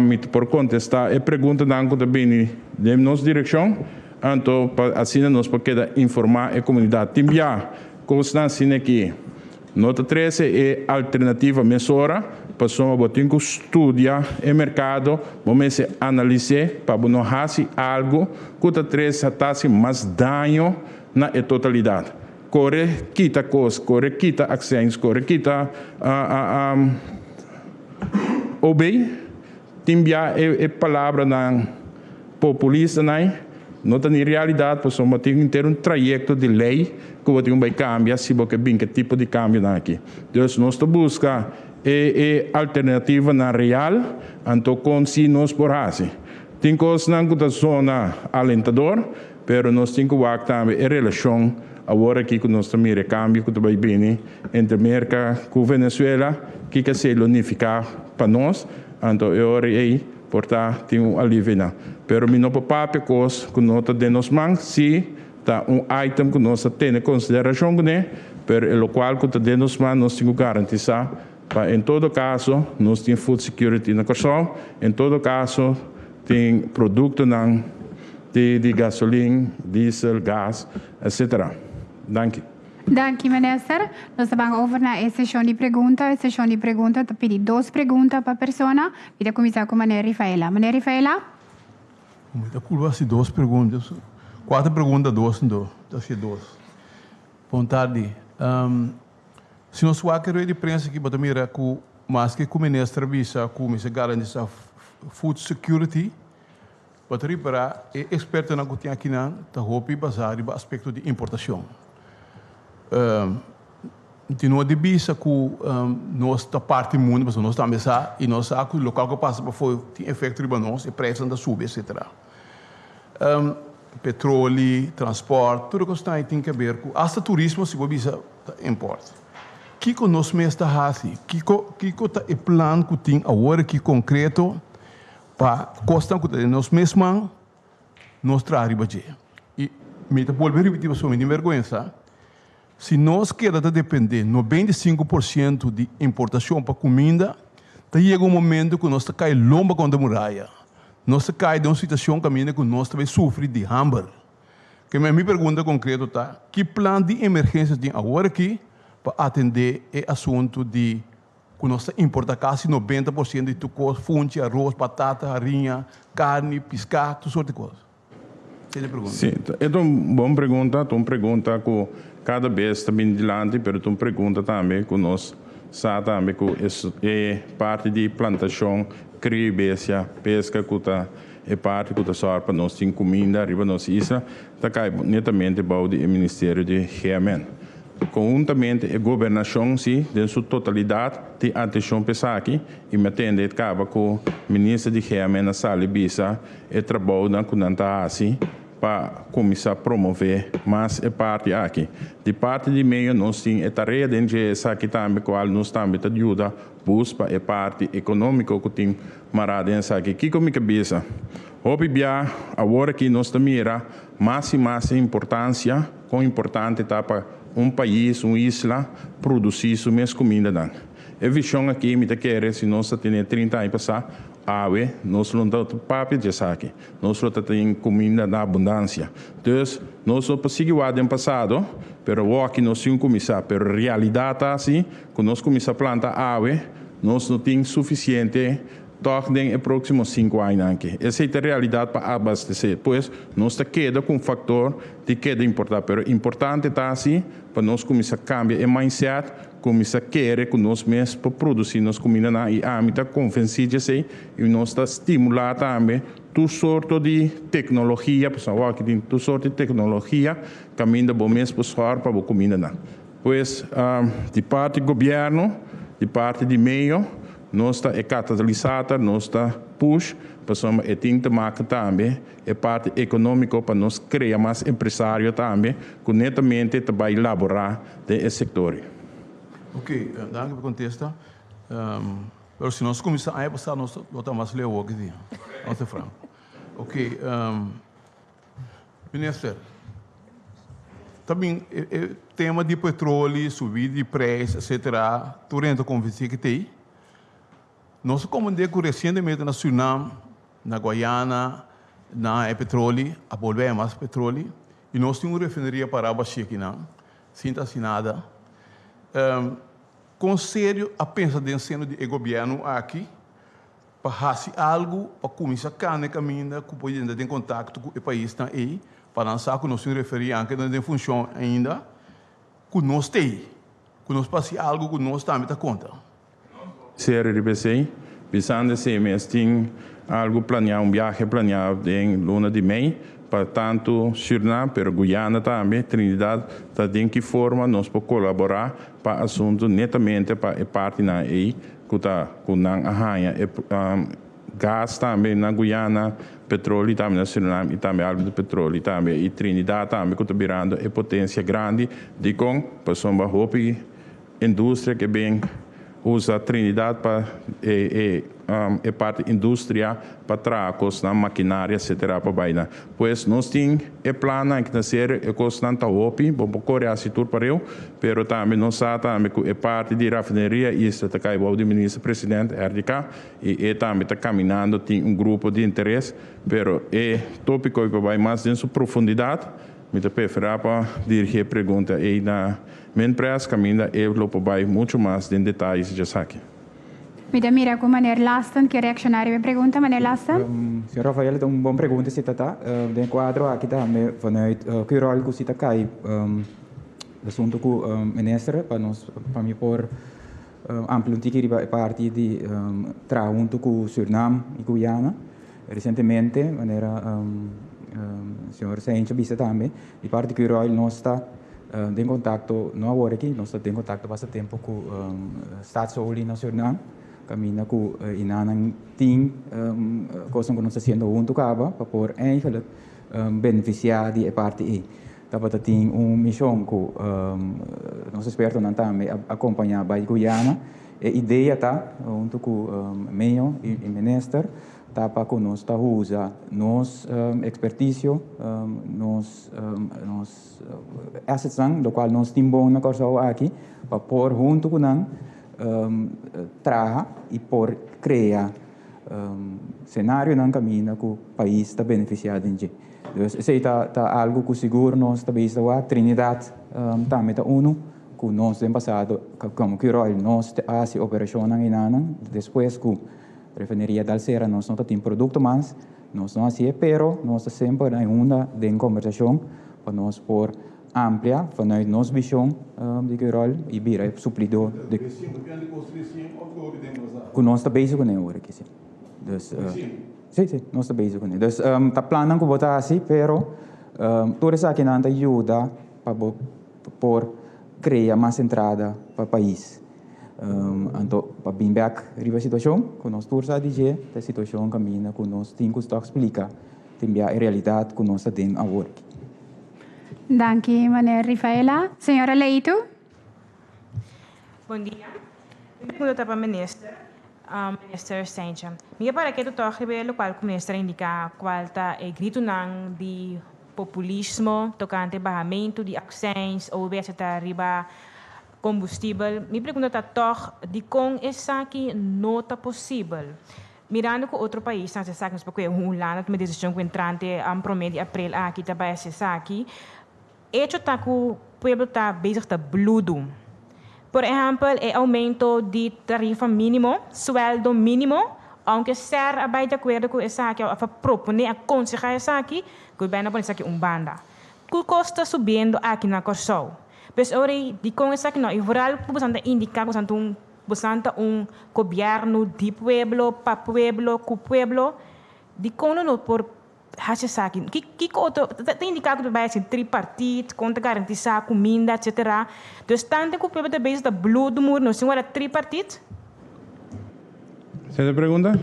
me por contestar e pergunta não que também de nossa direção, então assim nós podemos informar a comunidade. Timbia, coisa assim aqui, nota 13 é alternativa mesura. Passamos a ter que estudar o mercado, vamos analisar para não fazer algo que traz mais dano na totalidade. Corre, quita coisas, corre, quita ações, corre, quita obey, timbia a palavra na populista, não tem realidade, passamos a ter um trajeto de lei que vai cambiar, se você tem que tipo de cambio aqui. Então, nós buscamos alternativa na real, então com si nos por assim. Tem coisas na zona alentador, pero nós temos que ver também a relação agora aqui que nós também recambio que vai bem entre América com Venezuela, que quer se unificar para nós, então é hora aí portar tem alívio não. Pero me não papai coisa que nós de nos mãos, se tá item que nós tem em consideração né, pero o qual que de nos mãos nós temos que garantizar. Em todo caso, nós temos food security na questão. Em todo caso, tem produto de gasolina, diesel, gás, etc. Dank. Dank u, minister. Nós vamos over na sessão de perguntas. A sessão de perguntas, eu pedi 2 perguntas para a pessoa. E vou começar com a Maria Rafaela. Maria Rafaela? Muita curva, 2 perguntas. 4 perguntas, 2, não. Assim, 2. Boa tarde. Se nós queremos de prensa que bota mira com mais que o ministro visa com esse garantia food security, bota para é experto na cozinha aqui na tá roupa e bazar e aspecto de importação. De não de visa com nós da parte do mundo, mas nós também sa e nós a o local que passa para foi tem efeito riba nós e preço anda sube, etc. Petróleo, transporte, tudo que está tem que ver com hasta turismo se você visa importa. Kiko nós mesmos está fazendo, Kiko tá o plano que tem agora que concreto para custar que nós mesmos nós trabalhamos. E me está voltando repetir sobre minha vergonha, se nós queremos depender 95% de importação para comida, chega um momento que nós cai lomba contra a muralha, nós cai de uma situação que nós também sofre de hambre. Que a minha pergunta concreta está, que plano de emergência tem agora aqui para atender o assunto de que nós importa quase 90% de tudo coisa, funte, arroz, batata, farinha, carne, pescado, tudo sorte de coisas. Você pergunta? Sim, é uma boa pergunta. Tu pergunta que cada vez está bem adiante, mas tu pergunta também que nós sabemos também que é parte de plantação, cria pesca, que é parte que só para nós tem comida, arriba nossa isla, está cai netamente para o Ministério de Gemen. Conjuntamente, a governação, sim, em sua totalidade, tem atenção para aqui, e me atende acaba com o ministro de Gemen, na sala Bisa, e trabalho na Kunanta assim, para começar a promover mais a parte aqui. De parte de meio, nós temos a tarefa de aqui também, qual nós também ajuda busca a parte econômica que tem marada aqui. Que como cabeça? Obviamente, agora que nós mira mais e mais importância, com importante para um país, uma isla, produzir sua mesma comida. A visão aqui, me quer, se nós temos 30 anos passar, nós não temos papel de saque, nós não temos comida na abundância. Então, nós não conseguimos no passado, mas aqui nós temos que começar, mas a realidade é assim, quando nós começamos a plantar ave, nós não temos suficiente toch den próximos 5 anos aqui. Essa é a realidade para abastecer. Pois, nós queda com um fator de queda importante. Mas importante está assim, para nós começar a cambiar o mindset, começar a querer que nós mesmos para produzir nossa comida na âmbito convencido e nós está estimular também toda sorte de tecnologia, pessoal que tem toda sorte de tecnologia, caminho bom mesmo para a comida na. Pois, de parte do governo, de parte de meio, nós está catalisada, nós está push, para e tem que marcar também a parte econômica para nós criar mais empresários também, que netamente vai elaborar desse setor. Ok, danke por contestar. Mas se nós começarmos a passar, nós vamos mais ler o que é franco. Ok, ministro, também o tema de petróleo, subida de preço, etc., durante a conversa que tem. Nós comandamos recentemente na Suriname, na Guiana, na petróleo, a volver mais petróleo, e nós temos uma refineria para abaixar aqui, não? Sem assinada. Conselho a pensar dentro do governo aqui, para fazer algo, para começar a caminhar, que pode ainda ter contato com o país aí, para lançar que nós temos referir que não tem função ainda, que nós temos, que nós passamos algo que nós também está conta. CRBC, pensando assim, mas tem algo planeado, viagem planeado em luna de maio, para tanto Suriname, pero Guiana também, Trinidad, tem que forma nós para colaborar para assunto netamente para a parte na aí, que está com a arranha, gás também na Guiana, petróleo também na Suriname, e também algo de petróleo também, e Trinidad também, que está virando a potência grande de com, para sombra roupa indústria que bem usa a Trinidad para a parte indústria para tracos na maquinária, etc. para baina. Pois nós temos o plano que nascer e constante opi, bom correr a situr para eu, pero também nós sabemos que a parte de raffineria isso está caindo do ministro presidente RDK e também está caminhando tem grupo de interesse, pero é tópico que vai mais em sua profundidade. Me preferir para dirigir a pergunta aí na minha empresa, caminha eu vai muito mais em detalhes de aqui. Me mira com maneira lastan que reaccionar a pergunta maneira lastan. Senhor Rafael, então uma boa pergunta se tá. De quadro aqui também vanuit que rol que se tá cai assunto com o ministro para nós para mim por ampliar que a parte de junto com o Suriname e Guiana recentemente maneira senhor Sainz bisa também de parte que rol nós está em contato não agora aqui nós está em contato há bastante tempo com o Staatsolie na Suriname caminha com inanang ting coisa que nós está sendo junto acaba para por eigenlijk beneficiar de parte aí dapat tem missão que nós esperamos não também acompanhar by Guiana a ideia tá junto com o meio e ministro para que nós usa nos expertise nos assets do qual nós temos bom na coisa aqui para por junto com nós traga e por criar cenário não caminha que o país está beneficiado de. Então, isso é algo que seguro nós está visto a Trinidad também está que nós no passado, como que nós fazemos operação em Inanan, depois que a refineria da Alcera nós não temos produto mais, nós não fazemos, pero nós sempre em uma de conversação para nós por amplia, para nossa visão de que e vira suplidor de que nós está basic com ele aqui sim. Sim, nós está basic com ele. Então, está planando que botar assim, pero toda essa aqui não ajuda para por criar mais entrada para o país. Então, para vir back a situação, que nós todos a dizer, a situação caminha, que nós temos que explicar, também a realidade que nós temos agora. Dank u, meneer Rafaela. Senhora Leito. Bom dia. Eu estou para o ministro. Minister Sanchez. Me parece que tu revela qual o ministro indica qual está o grito de populismo, tocante barramento de ações ou bem está riba combustível. Me pergunta toch de com essa que não está possível. Mirando que outro país, nós sabemos porque ano, uma decisão que entrante promedio de abril aqui também se aqui. Hecho tá que o povo está bezig te bludo. Por exemplo, o aumento de tarifa mínimo, sueldo mínimo, aunque ser abai de acordo com essa aqui, a propor a aconselhar essa aqui, que o bem pode ser banda. Que custa subindo aqui na Corsol. Mas ora, de com essa aqui não, e rural, você indicar que você governo de pueblo, para pueblo, com pueblo, de com não por Hachesaki, que outro tem indicado que vai ser tripartite, conta garantizar a comida, etc. Dus tanto que o povo também está blue do muro, não se chama tripartite? Você tem pergunta?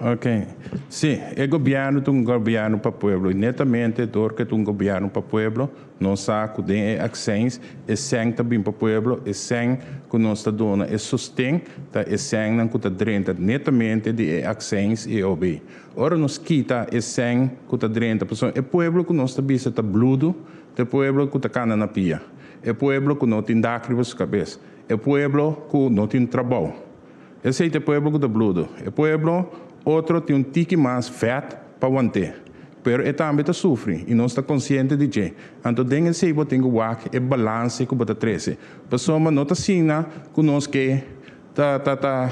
Ok. Sim, o governo é um governo para o povo. E netamente, porque é um governo para o povo, nós sabemos que tem ações, e sem também para o povo, e sem que nós está dando, e sustém, e sem que está dentro netamente de ações e OB. Ora, nós quita e sem que está dentro, porque o povo que nós está vendo está bludo, o povo que está cana na pia, o povo que não tem dácrivo na cabeça, o povo que não tem trabalho. Esse é o povo que está bludo. O povo outro tem tique mais fat para manter. Pero ele também está sofrendo e não está consciente de que. Então, tem que tem que balance que você treze. Pessoa não está assim, que nós que tá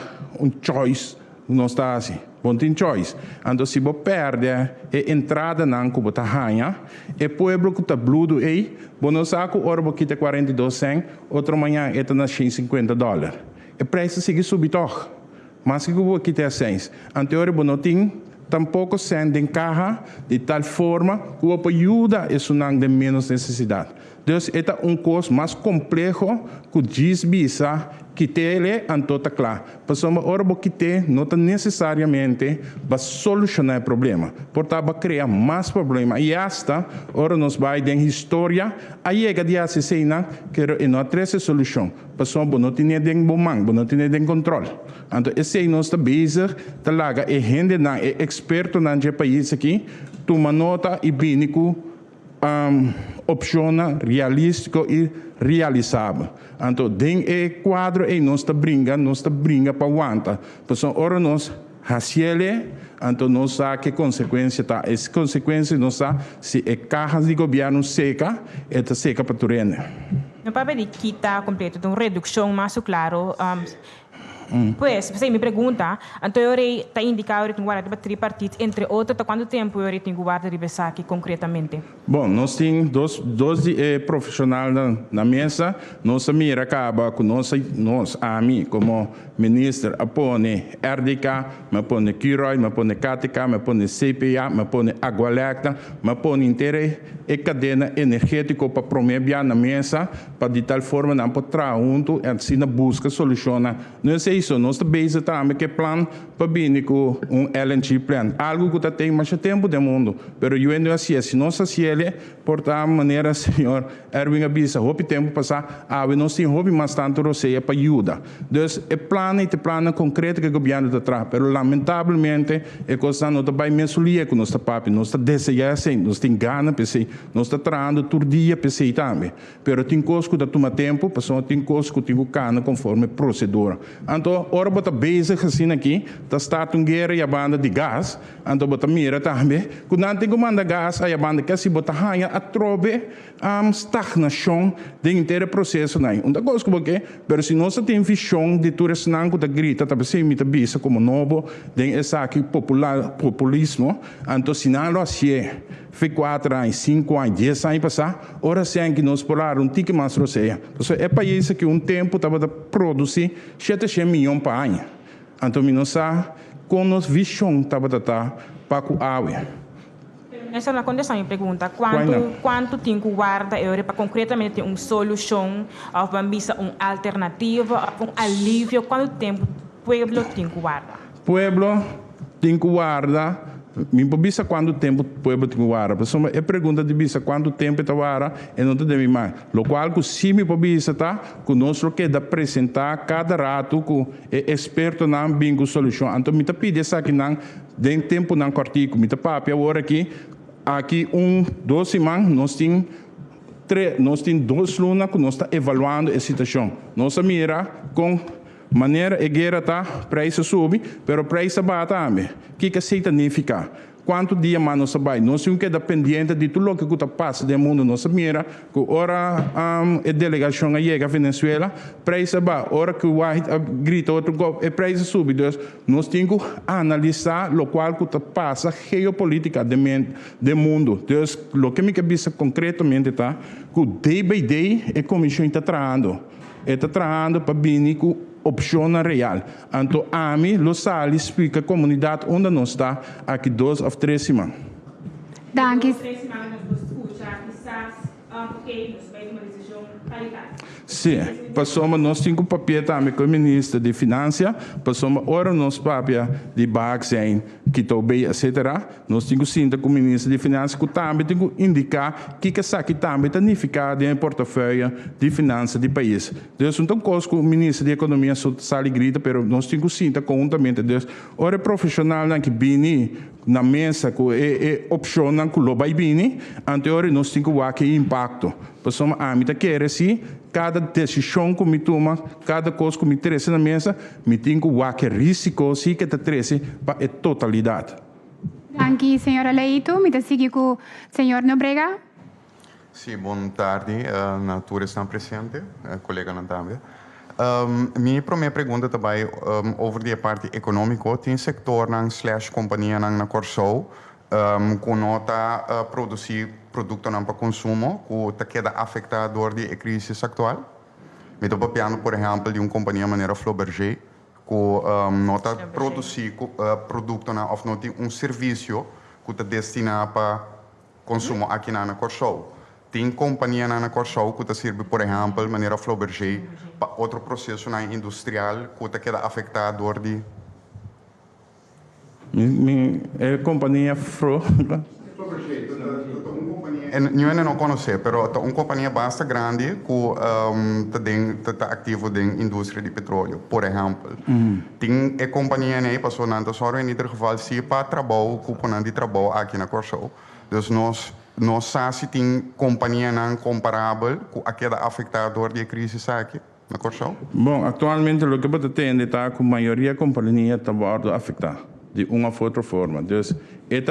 choice, nós está assim. Bom, tem choice. Então, se você perde a entrada não que você ganha, o povo que está bludo aí, você sabe que hora você tem 42 cents, outra manhã está na $50. O preço sigue subindo. Mas que eu aqui tem senso. Anterior, não tem tampouco sendo em carro de tal forma que o ajuda isso não de menos necessidade. Então, é um curso mais complexo que diz bisa que ele antota claro. Pessoal, ora que tem não necessariamente para solucionar o problema, portanto para criar mais problema. E hasta ora nós vai em história aí é que dia se cena que não tem solução. Pessoal, não tem nem bom não tem nem controle. Então esse é nosso base, tá lá é gente na é experto na país aqui, toma nota e bínico opção realístico e realizável. Então, tem o quadro e nós está brinca para aguentar. Então, ora nós fazemos, então nós sabemos que consequência está. As consequências nós sabemos se é carro de governo seca, é seca para o terreno. Não pode quitar completo, então redução mais claro. Pois, você me pergunta, então eu está indicado que guarda para tripartite, entre outros, quanto tempo eu tenho guarda de pensar aqui concretamente? Bom, nós temos dois profissionais na mesa, nós mira acaba com nós como ministro, apone RDK, me põe Kiroy, me põe Katika, me põe CPA, me põe Agualecta, me põe inteira e cadena energética para promover na mesa, para de tal forma não pode junto e assim busca solucionar. Não sei isso, nós estamos também que plano para vir com LNG plan, algo que tem mais tempo do mundo, mas eu não sei se nós fazemos, por tal maneira, senhor Erwin Abisa, houve tempo passar, nós temos houve mais tanto roceia para ajuda. Então, é plano concreto que o governo está trazendo, mas lamentavelmente, é coisa não está bem mensulia com nossa papi, nós está desejando, nós temos gana, nós está trazendo todo dia, também. Mas tem coisa que toma tempo, pessoal tem coisa que tem que cana conforme procedura. Então, Anto, ora bota bezig gezien aqui, tá staat um guerra e a banda de gás, anto bota mira também, quando tem comanda gás, a banda que se bota hanha a trobe stagnação de inteiro processo não. Onda coisa porque, pero se nós tem visão de tudo isso não que tá grita, tá pensando mita bisa como novo, tem essa aqui populismo, anto sinalo assim, foi 4 anos, 5 anos, 10 anos passar, ora sim que nós polar tique mais roceia. Então é país que tempo estava a produzir 7 milhões por ano. Então nós com nossa visão estava para o água. Essa é uma condição, me pergunta, quanto tempo guarda para concretamente ter uma solução, ou para alternativa, ou alívio, quanto tempo o pueblo tem que guardar? Pueblo tem que guardar. Me bisa quanto tempo o povo tem que guardar. Pessoal, é pergunta de bisa quanto tempo está guardar e não tem mais. Lo qual que se me bisa tá, que nós que apresentar cada rato que é experto na bingo solução. Então me tá pede essa aqui não tem tempo não cortico. Me tá papi agora aqui 2 semanas nós tem 2 lunas que nós está avaliando a situação. Nós mira com maneira egueira tá preço sobe, pero preço baixa também. Que significa? Quanto dia mais nós vai? Nós temos que dependente de tudo o que está passando no mundo. Nós mira que ora a delegação chega a Venezuela, preço baixa, ora que o white grita outro golpe, e preço sobe. Então nós temos que analisar o qual que está passando geopolítica do mundo. Então o que me cabeça concretamente tá que day by day a comissão está trabalhando. Está trabalhando para vir com opção real. Então, a mim, lo sali explica a comunidade onde nós está aqui 2 ou 3 semanas. Danke. 3 semanas nós escutar, quizás, porque nós vai tomar decisão qualidade. Sim, passamos nós temos papel também com o ministro de Finanças, passamos ora nós papel de vaccine, que também, etc. Nós temos sim com o ministro de Finanças que também tem que indicar que essa aqui também está unificada em portafolho de finanças do país. Deus não tem coisa que o ministro de Economia sale grita, mas nós temos sim conjuntamente. Deus, ora profissional que vem na mesa que é opção que lo vai vir, anterior nós temos que ter impacto. Passamos a mim quer sim cada decisão que me toma, cada coisa que me interessa na mesa, me tenho que risco sim que te interessa para a totalidade. Danke, senhora Leito. Me sigue com o senhor Nobrega. Sim, boa tarde. Na tour está presente, colega Natambia. Minha primeira pergunta também over a parte econômica. Tem sector / companhia na Corsou que nota produzir produto para consumo que queda afetado por a crise atual. Me estou pensando, por exemplo, de uma companhia maneira Flauberger que nota produzir produto ou não tem serviço que está destinado para consumo aqui na Corsou. Tem companhia na Corsou que serve, por exemplo, de maneira Flauberger para outro processo industrial que queda afetado por É companhia Flauberger. Eu ainda não conheço, mas é uma companhia bastante grande que está ativa na indústria de petróleo, por exemplo. Tem a companhia que passou na só em geval se para trabalho, cupo de trabalho aqui na Corsou. Então nós sabemos se tem companhia comparável com a queda afetada por a crise aqui na Corsou. Bom, atualmente o que você tem é que a maioria da companhia está afetada de uma ou outra forma. Então, é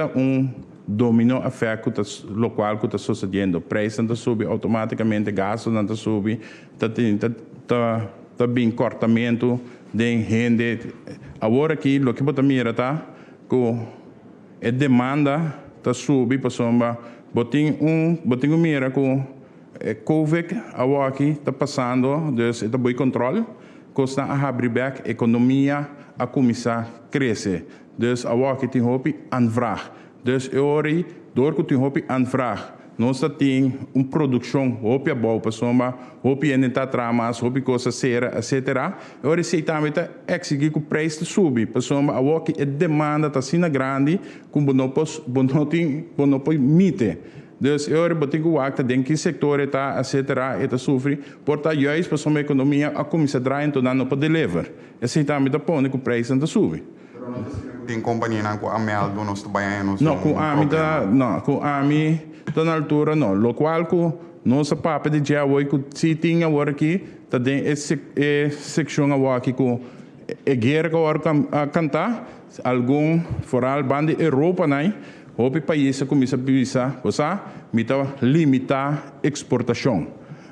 domino efeito local que está sucedendo. Preço não sobe automaticamente, gasto não sobe, está bem cortamento de renda. Agora aqui, o que você mira tá que a demanda está subindo, para sombra, botinho mira que Covid agora aqui está passando, então está bem controle, que está a abrir back, a economia a começar a crescer. Então agora aqui tem hope anvraag. Dus ori, door que tem hopi anvraag, nós tem produção hopi boa, pessoa, hopi enenta tramas, hopi coisa sera, etc. Ori sei também tá exigir que o preço subi, pessoa, a walk é demanda tá sina grande, como não pode mite. Dus ori botin que o acta den que sector está, etc. Eta sofre, porta juist pessoa a economia a começar a dar então não pode deliver. Esse também tá pondo que o preço não subi. Tem companhia que a mel do nosso baiano. Não, com a AMI está na altura, não. O qual que nossa papa de dia hoje que se tinha agora aqui, tá tem essa secção agora aqui com guerra que cantar, algum foral bande Europa, né? Hopi país começa a pensar, você limitar exportação.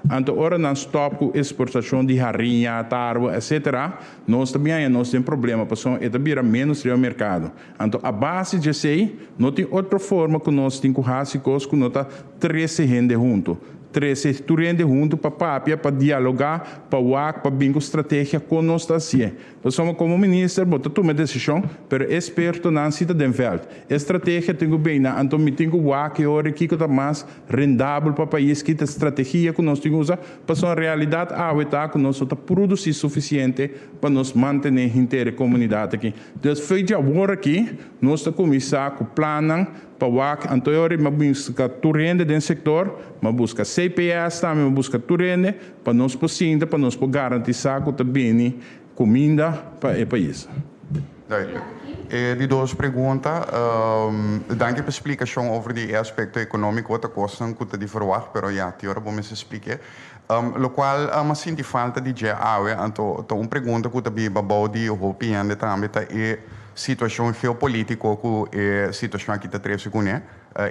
Então, ora não stop com exportação de farinha, tarwa, etc. Nós também temos problema, porque é também menos no mercado. Então, a base de sei, não tem outra forma que nós temos que fazer coisas que nós 13 gente junto. 13 estudantes juntos para dialogar, para WAC, para bingo estratégia com nós assim. Nós somos como ministro, bota tomar decisão, mas experto na cidade veld. Estratégia tenho bem, então me tenho WAC e hora que está mais rendável para o país, que a estratégia que nós temos usar, para a realidade a que nós está produzir suficiente para nos manter inteira comunidade aqui. Então, foi de agora aqui, nós estamos começar com plano para WAC, então eu busca turende dentro do setor, busca CPS também, busca turende, para nós possível, para nós garantizar que também comida para o país. Die duas perguntas. Dank pela explicação sobre o aspecto econômico, outra coisa que eu verwacht, mas já, agora vamos explicar. Lo qual, mas sinto falta de GAE, então, uma pergunta que eu também babau de opinião também é situação geopolítica que é situação que está três com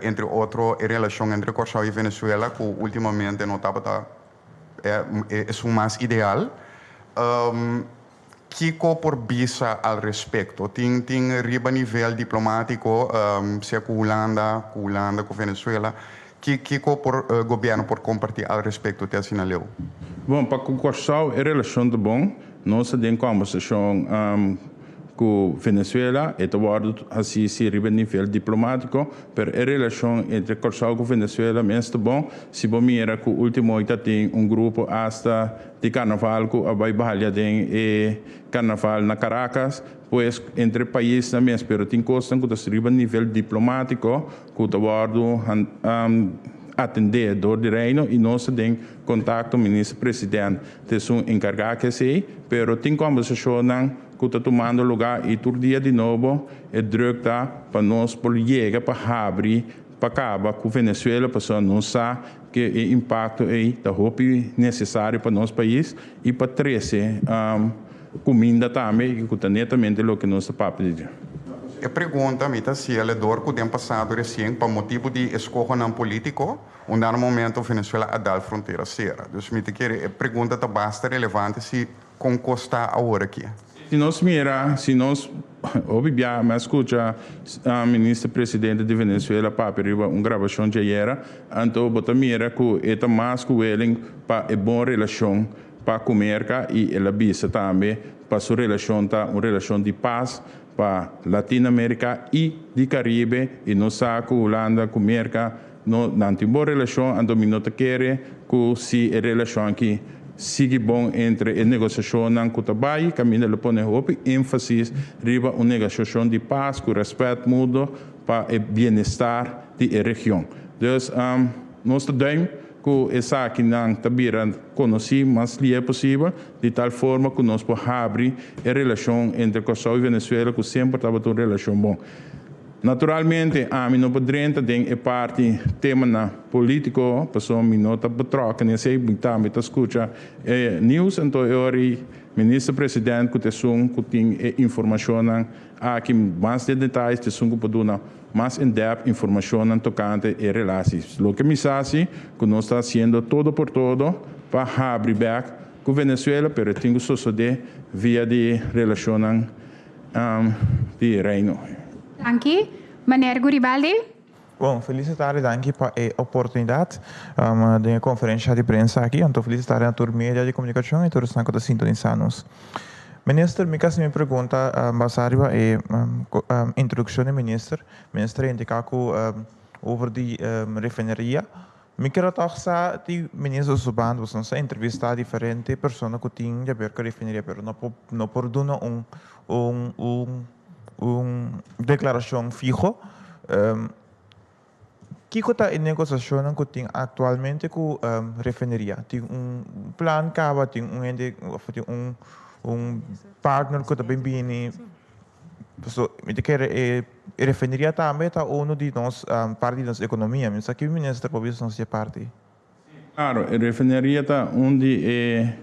entre outro a relação entre Corsau e Venezuela que ultimamente não estava é mais ideal que por visa al respecto tem riba nível diplomático se com Holanda com Venezuela que por governo por compartilhar al respecto te assinaleu. Bom, para o Corsau é relação de bom, nós temos conversação com Venezuela, e assim se riba nível diplomático, mas a relação entre Corsau e Venezuela é muito bom. Se você mira que o último tem grupo hasta de carnaval que vai batalhar de carnaval na Caracas, pois entre países também, mas tem coisas que se riba nível diplomático, que atender do reino e nós temos contato com o ministro-presidente de seu encarregado que sei, mas tem conversação que está tomando lugar e todo dia de novo é druk para nós por chegar para abrir para acabar com Venezuela para não saber que o impacto é necessário para nosso país e para trazer comida também que está netamente o que nós estamos pedindo. A pergunta me se é dor que o tempo passado recém para motivo de escolha não político, onde no momento a Venezuela a dar fronteira será. Então me quer a pergunta está bastante relevante se com Costa agora aqui. Se nós obviamente escuta a ministra-presidente de Venezuela para uma gravação de ayer, então bota mira que é mais que ele para a boa relação para comer e ela visa também para sua relação uma relação de paz para Latinoamérica e de Caribe e não sabe que Holanda com América não tem boa relação, então não quer que se a relação aqui siga bom entre a negociação com o trabalho, caminho de põe ênfase riba uma negociação de paz com respeito mútuo para o bem-estar da região. Então, nós temos que essa aqui não também conhecer mais livre possível, de tal forma que nós podemos abrir a relação entre Corsau e Venezuela, que sempre estava uma relação boa. Naturalmente, a mim não poderia ter a parte tema político, pessoa me não está betrokken, e sei também está escuta news, então eu ministro-presidente que tem informação aqui mais de detalhes, que pode dar mais in-depth informação tocante a relações. O que me sabe que nós está fazendo todo por todo para abrir back com Venezuela, mas tem que suceder via de relação de reino. Anche, Maner Guribaldi. Bom, felicitar danke para a oportunidade de conferência de prensa aqui. Então, felicitar a turma de comunicação e todos os que estão sintonizados. Ministro, me pergunta, basado a introdução do ministro indica que over die refineria. Me quero tocar que o ministro Subban, você não entrevistar diferentes pessoas que têm a ver com a refineria, mas não por dar declaração fijo. Que está em negociação que tem atualmente com a refineria? Tem plano que tem partner que também vem. Me quer a refineria também está um de nós parte da nossa economia. Mas aqui o ministro pode não ser parte. Claro, a refineria está onde é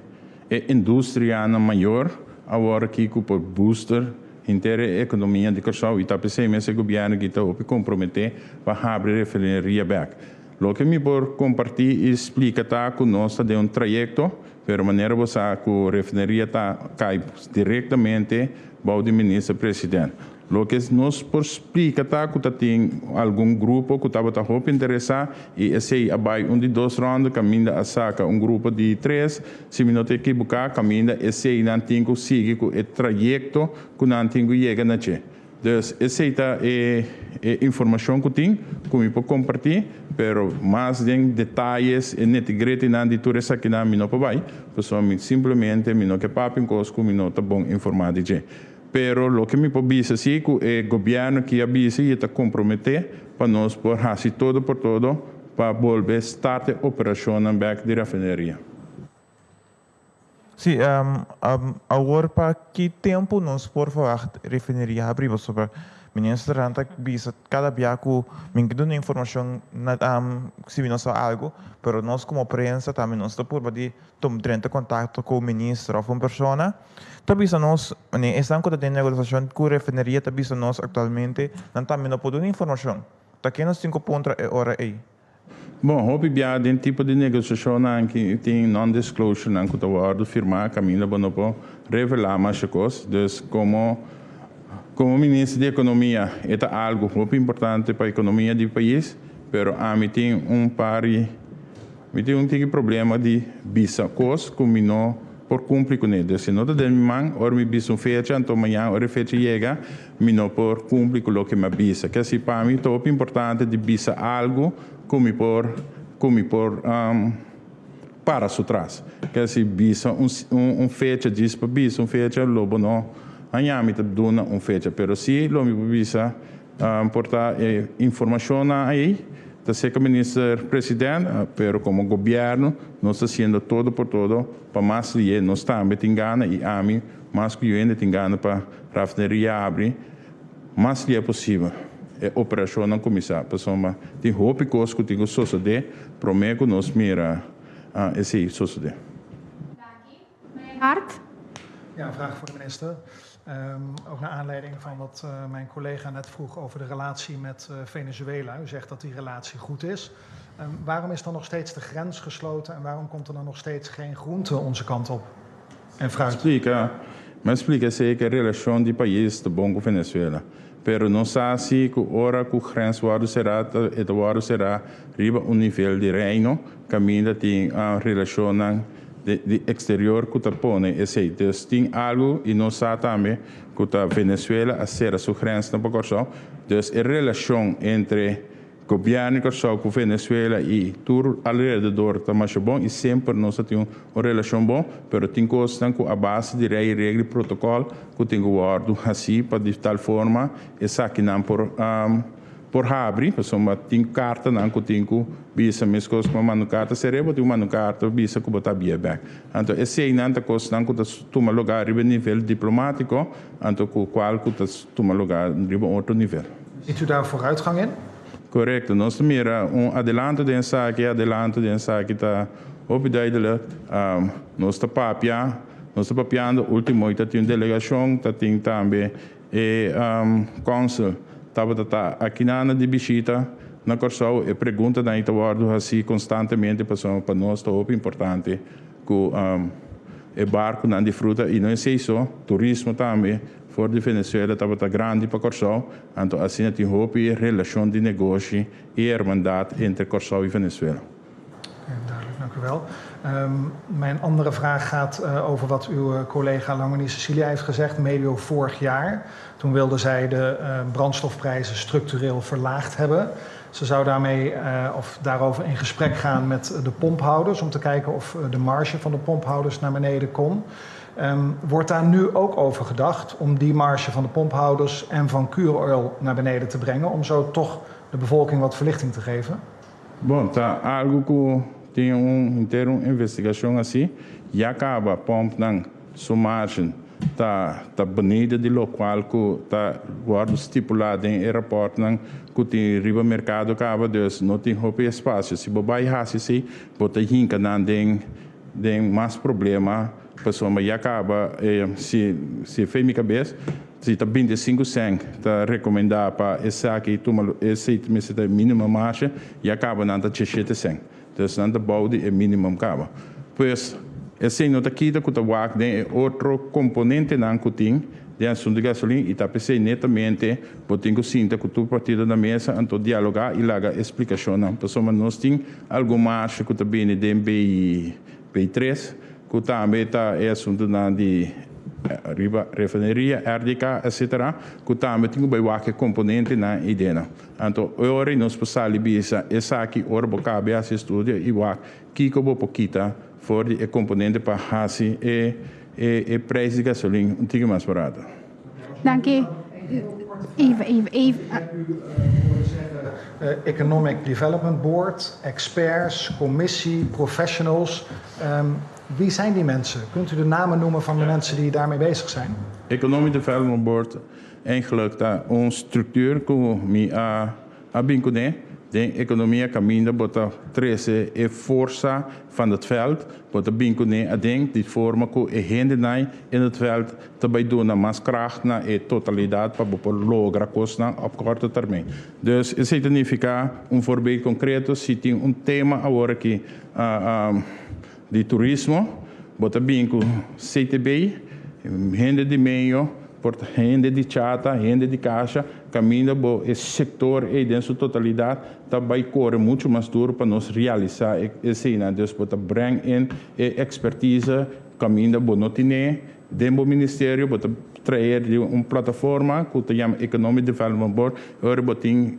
indústria maior. agora aqui por booster inteira economia de Corsau e tá pensando esse governo que está op comprometer para abrir refineria back. Lo que me por compartilhar e explica tá conosco de trajeto, pero maneira você que a refineria tá cai diretamente para o ministro presidente. Lo que nos por explica tá que tem algum grupo que estava tá interessado e esse abai de 2 rounds caminha a saca grupo de 3, se me não te equivocar caminha esse não tem que seguir com o trajeto que não tem que chegar na che. Dus esse é informação que tem que me pode compartilhar, pero mais de detalhes e nitty-gritty não de tudo isso que não me não vai, pessoal simplesmente me não que papin coisa que me não tá bom informado de. Pero lo que me pode dizer é que o governo que avisa e está comprometer para nós por fazer todo por todo para volver a startar a operação back de refineria. Sim, agora para que tempo nós por falar refineria abrir sobre ministro Ranta bisa cada dia que me dá informação se nós algo, pero nós como prensa também nós está por de tomar contato com o ministro ou uma pessoa. Também nós estamos com a negociação com a refineria, também nós atualmente não também não podemos informação. Tá que nós 5 pontos é hora aí. Bom, houve bem de tipo de negociação que tem non-disclosure que está guardo firmar caminho para não revelar mais coisas. Então, como ministro de economia, é algo muito importante para a economia do país, pero a mim tem problema de visa coisas que me não por cumprir com ele. Se não tem man, ou me visa fecha, então amanhã ou fecha chega, me não por cumprir com o que me visa. Que assim para mim é importante de visa algo que me por para trás. Que assim visa fecha diz para visa fecha lobo não, amanhã me dá fecha, pero se lo me visa portar informação aí. Sei que o ministro presidente, pero como governo, nós está fazendo todo por todo para mais que nós também tem gana e a mim mais que eu ainda tem gana para a refineria abrir, mais que é possível. É operação não começar, pessoal, tem roupa coisa que tem que suceder, prometo nós mira esse suceder. Hart? Ja, een vraag voor de minister. Ook naar aanleiding van wat mijn collega net vroeg over de relatie met Venezuela. U zegt dat die relatie goed is. Waarom is dan nog steeds de grens gesloten en waarom komt er dan nog steeds geen groente onze kant op en fruit? Me explica que a relação de país é bom com Venezuela. Pero não sabe se ora que o grens será riba nível de reino, caminho tem a relação de exterior que está pondo esse. Então tem algo e não sabe também que a Venezuela a ser a sua grens na Corsau. Então a relação entre governo de Corsau com Venezuela e tudo alrededor está mais bom e sempre nós temos uma relação boa, mas tem coisas que a base de regra e protocolo que tem que guardar assim para de tal forma essa que não por abrir, pessoal, tem carta não que tem que visa mesmo coisas como mano carta cerebro tem mano carta visa que botar bia back. Então esse aí não tá coisa não que toma lugar a nível diplomático, então qual que toma lugar a outro nível. Ziet u daar vooruitgang in? Correto, nós mira adelanto de ensaio está obviamente nós está papiando último está tem delegação está tem também consul tá aqui na de visita na Corsau e pergunta da Itaúardo assim constantemente para nós é muito importante que barco não de fruta e não é só turismo também fora de Venezuela estava grande para Corsau, então assim tem hope relação de negócio e hermandade entre Corsau e Venezuela. Duidelijk, dank u wel. Mijn andere vraag gaat over wat uw collega Langenie Cecilia heeft gezegd medio vorig jaar. Toen wilde zij de brandstofprijzen structureel verlaagd hebben. Ze zou daarover in gesprek gaan met de pomphouders om te kijken of de marge van de pomphouders naar beneden kon. Wordt daar nu ook over gedacht om die marge van de pomphouders en van Cure Oil naar beneden te brengen, om zo toch de bevolking wat verlichting te geven? Bom, tá algo que tem inteira investigação assim, e acaba pomp não sua margem tá beneden de local que tá guardo estipulado em aeroporto não que tem riba mercado acaba dus não tem roupa espaço se bobai assim se bota hinca não tem mais problema pessoa já acaba, se fez minha cabeça, se está 25 cent, está recomendado para esse aqui, esse mínima marcha, e acaba na 17 cent. Então, na bode é mínimo acaba. Pois, esse não está aqui, que é outro componente na cutim, de assunto de gasolina, e está pensando netamente, botem que sinta que tu partido da mesa, então dialogar e lagar explicação. Pessoal, nós temos alguma marcha que está bem de B3, que também é assunto de refineria, RDK, etc., que também tem que componente na ideia. Então, agora nós passamos a essa aqui, ora, cabe a esse estudo, e que como pouquita, for o componente para fazer e preço de gasolina um pouco mais barato. Dank u. Economic Development Board, experts, commissie, professionals. Wie zijn die mensen? Kunt u de namen noemen van de mensen die daarmee bezig zijn? Economic Development Board, eigenlijk dat een structuur die de economie caminha bota 13 e força van het veld, bota bincone a ding die vormen ko e hende nai in het veld te bij doen mas kracht na e totaliteit para logra costa op korte termijn. Dus het significa voorbeeld concreto si tem tema agora que de turismo, bota binco CTB, hende de meio, porta rende de chata, rende de caixa, caminha bo esse setor e dentro totalidade também corre muito mais duro para nós realizar esse né, Deus bota bring in expertise, caminha bo não tem dentro do ministério bota trazer de plataforma que se chama Economic Development Board, agora botin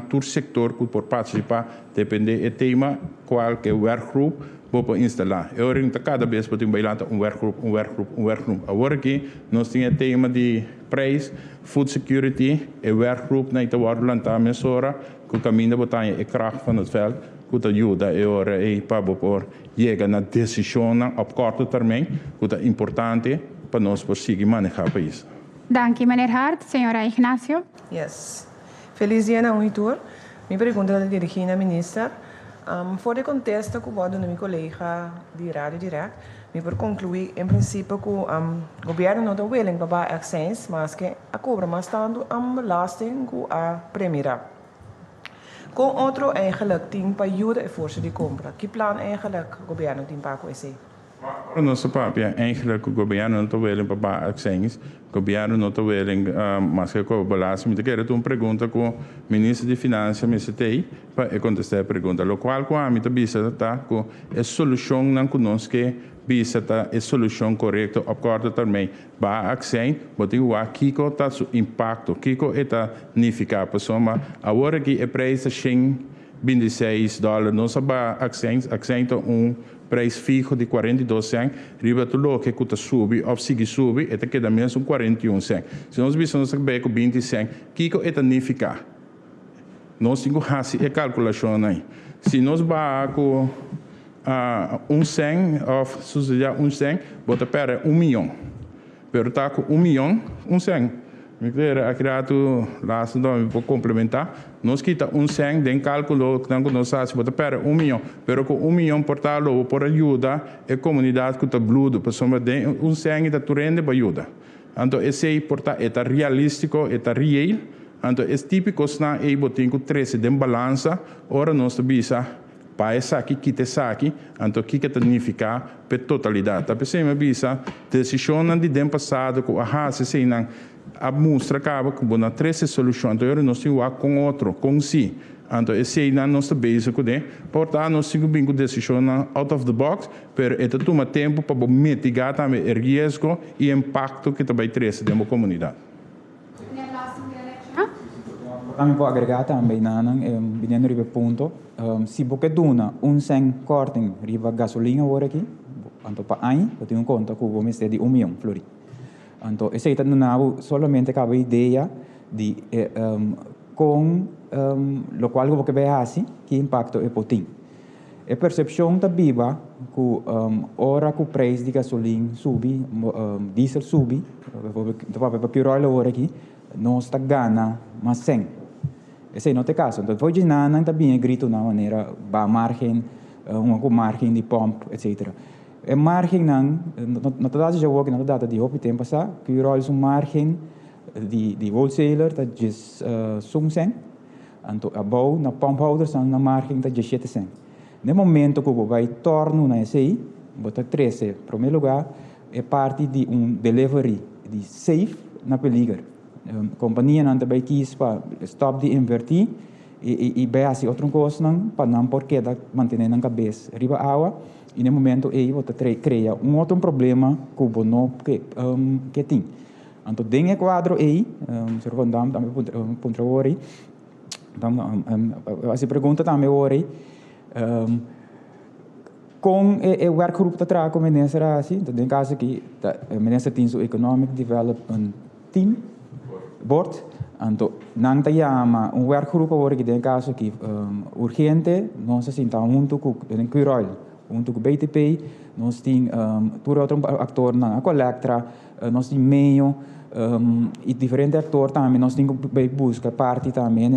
todo setor que por participar depende do tema qual que workgroup para instalar. Eu acho que cada vez que tem um workgroup. Agora aqui nós temos o tema de preço, food security, e workgroup na Itawar lançar mesora que caminha botar a kracht van het veld, que ajuda para chegar na decisão op korte termijn, que é importante para nós conseguir manejar o país. Dank u, meneer Hart. Senhora Ignacio. Yes. Feliz dia na Unitur. Minha pergunta é dirigida à ministra. Voor de contexto que eu meu colega de Rádio Direct, me por concluir, em princípio, que o governo não está willing para acções, mas que a cobra mais tanto belasting que a primeira. Com outro eigenlijk tem para ajuda e força de compra. Que plan eigenlijk o governo tem para esse? Para nossa papia, eigenlijk o governo não está willing para acções, o governo não está willing, mas que a belasting, me quero uma pergunta com o ministro de Finanças, MCTI, para contestar a pergunta. O qual com a minha bisa tá com a solução não conosco bisa tá a solução correta a curto termine para acção, mas o aqui que tá o impacto, que está significa pessoa, agora que é preço $26, não sabe acção preço fixo de 42 cent, riba tudo que custa subir, ou se subir, é que dá menos 41 cent. Se nós vissemos que com 20 cent, que é significa? Nós temos que fazer a calculação aí. Se nós vamos com 1 cent, ou suceder 1 cent, bota para 1 milhão. Pero tá com 1 milhão, 1 cent. Me quero acreditar lá se não vou complementar. Nós quita 1 cent, den cálculo que nós fazemos, bota para 1 milhão. Pero com 1 milhão portá-lo por ajuda a comunidade que está bludo, pessoa tem 1 cent da turende para ajuda. Então esse porta é realístico, é real. Então esse típico na é botem com 13 de balança, ora nós bisa para essa aqui, quita essa aqui, então que significa para totalidade. Tá pensando bisa decisão de tempo passado que se sei não a mostra acaba com uma 13 soluções, então nós temos com outro, com si. Então esse não nós está basic de, portanto nós temos bem com decisão out of the box, pero é toma tempo para mitigar também o risco e impacto que também traz na comunidade. Kami po agregar também binendo riba ponto. Se você duna 1 cent corting riba gasolina agora aqui, então para aí, eu tenho conta que vou meter de 1 milhão flori. Então esse aí não solamente cabe ideia de com o qual você vai assim que impacto é potin. A percepção da biba que hora que o preço de gasolina subi, diesel subi, para pior hora aqui, nós está ganha mais 100. Esse não é o caso. Então, pode não também grito na maneira ba margem, uma margem de pump, etc. é margem não na verdade já vou que na data de hopi tempo passar que o rol é margem de wholesaler tá diz sumsen anto abou na pump holders na margem tá diz 7 no momento que o vai torno na SI bota 13 em primeiro lugar é parte de delivery de safe na peligar companhia não também quis para stop de invertir e base outra coisa não para não porque da manter na cabeça riba água e no momento aí você cria outro problema que o não que tem então dentro quadro aí senhor Van Dam também ponto aí então essa pergunta também aí com o workgroup que traga com o ministro assim então em caso que o ministro tem o economic development team board então não tem um workgroup agora que em caso que urgente nós assim tá junto com o Cuirol junto com o BTP nós tem outro ator na Colectra nós tem meio e diferentes atores também nós temos que buscar parte também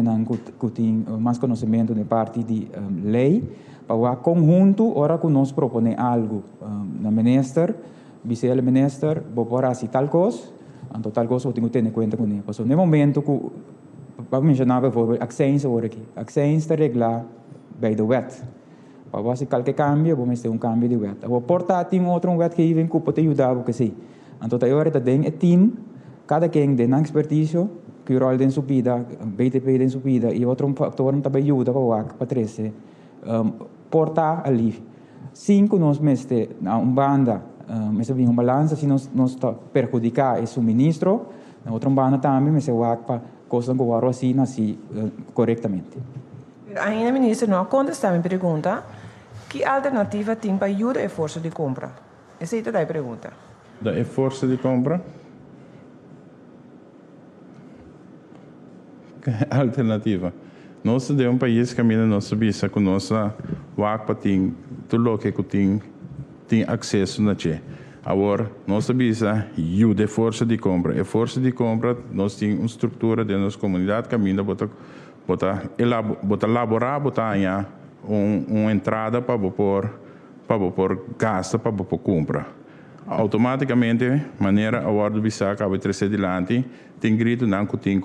que tem mais conhecimento de parte de lei para o conjunto ora que nós propõe algo na minister vice-minister por assim tal coisa então tal coisa eu tenho que ter em conta com isso no momento que para mencionar por access agora aqui access está regular by the wet para você qualquer cambio vamos ter cambio de wet o portátil outro wet que vem que pode ajudar porque sim então tá agora tem team cada quem tem expertise que o rol tem subida BTP tem subida e outro fator também ajuda para 13 portar ali 5 nós meste na banda mas havia balança se nós perjudicar o suministro na outra banda também mas para coisa que o assim corretamente ainda ministro não contestar minha pergunta que alternativa tem para ajudar a força de compra essa é a pergunta da força de compra alternativa nós temos país que caminha nossa bisa com nossa WACPA tem tudo que tem acesso na che agora nossa bisa ajuda força de compra e força de compra nós tem uma estrutura de nossa comunidade caminha bota elaborar bota aí uma entrada para por gasto para por compra automaticamente maneira agora do bisa acaba de trazer adiante tem grito não que tem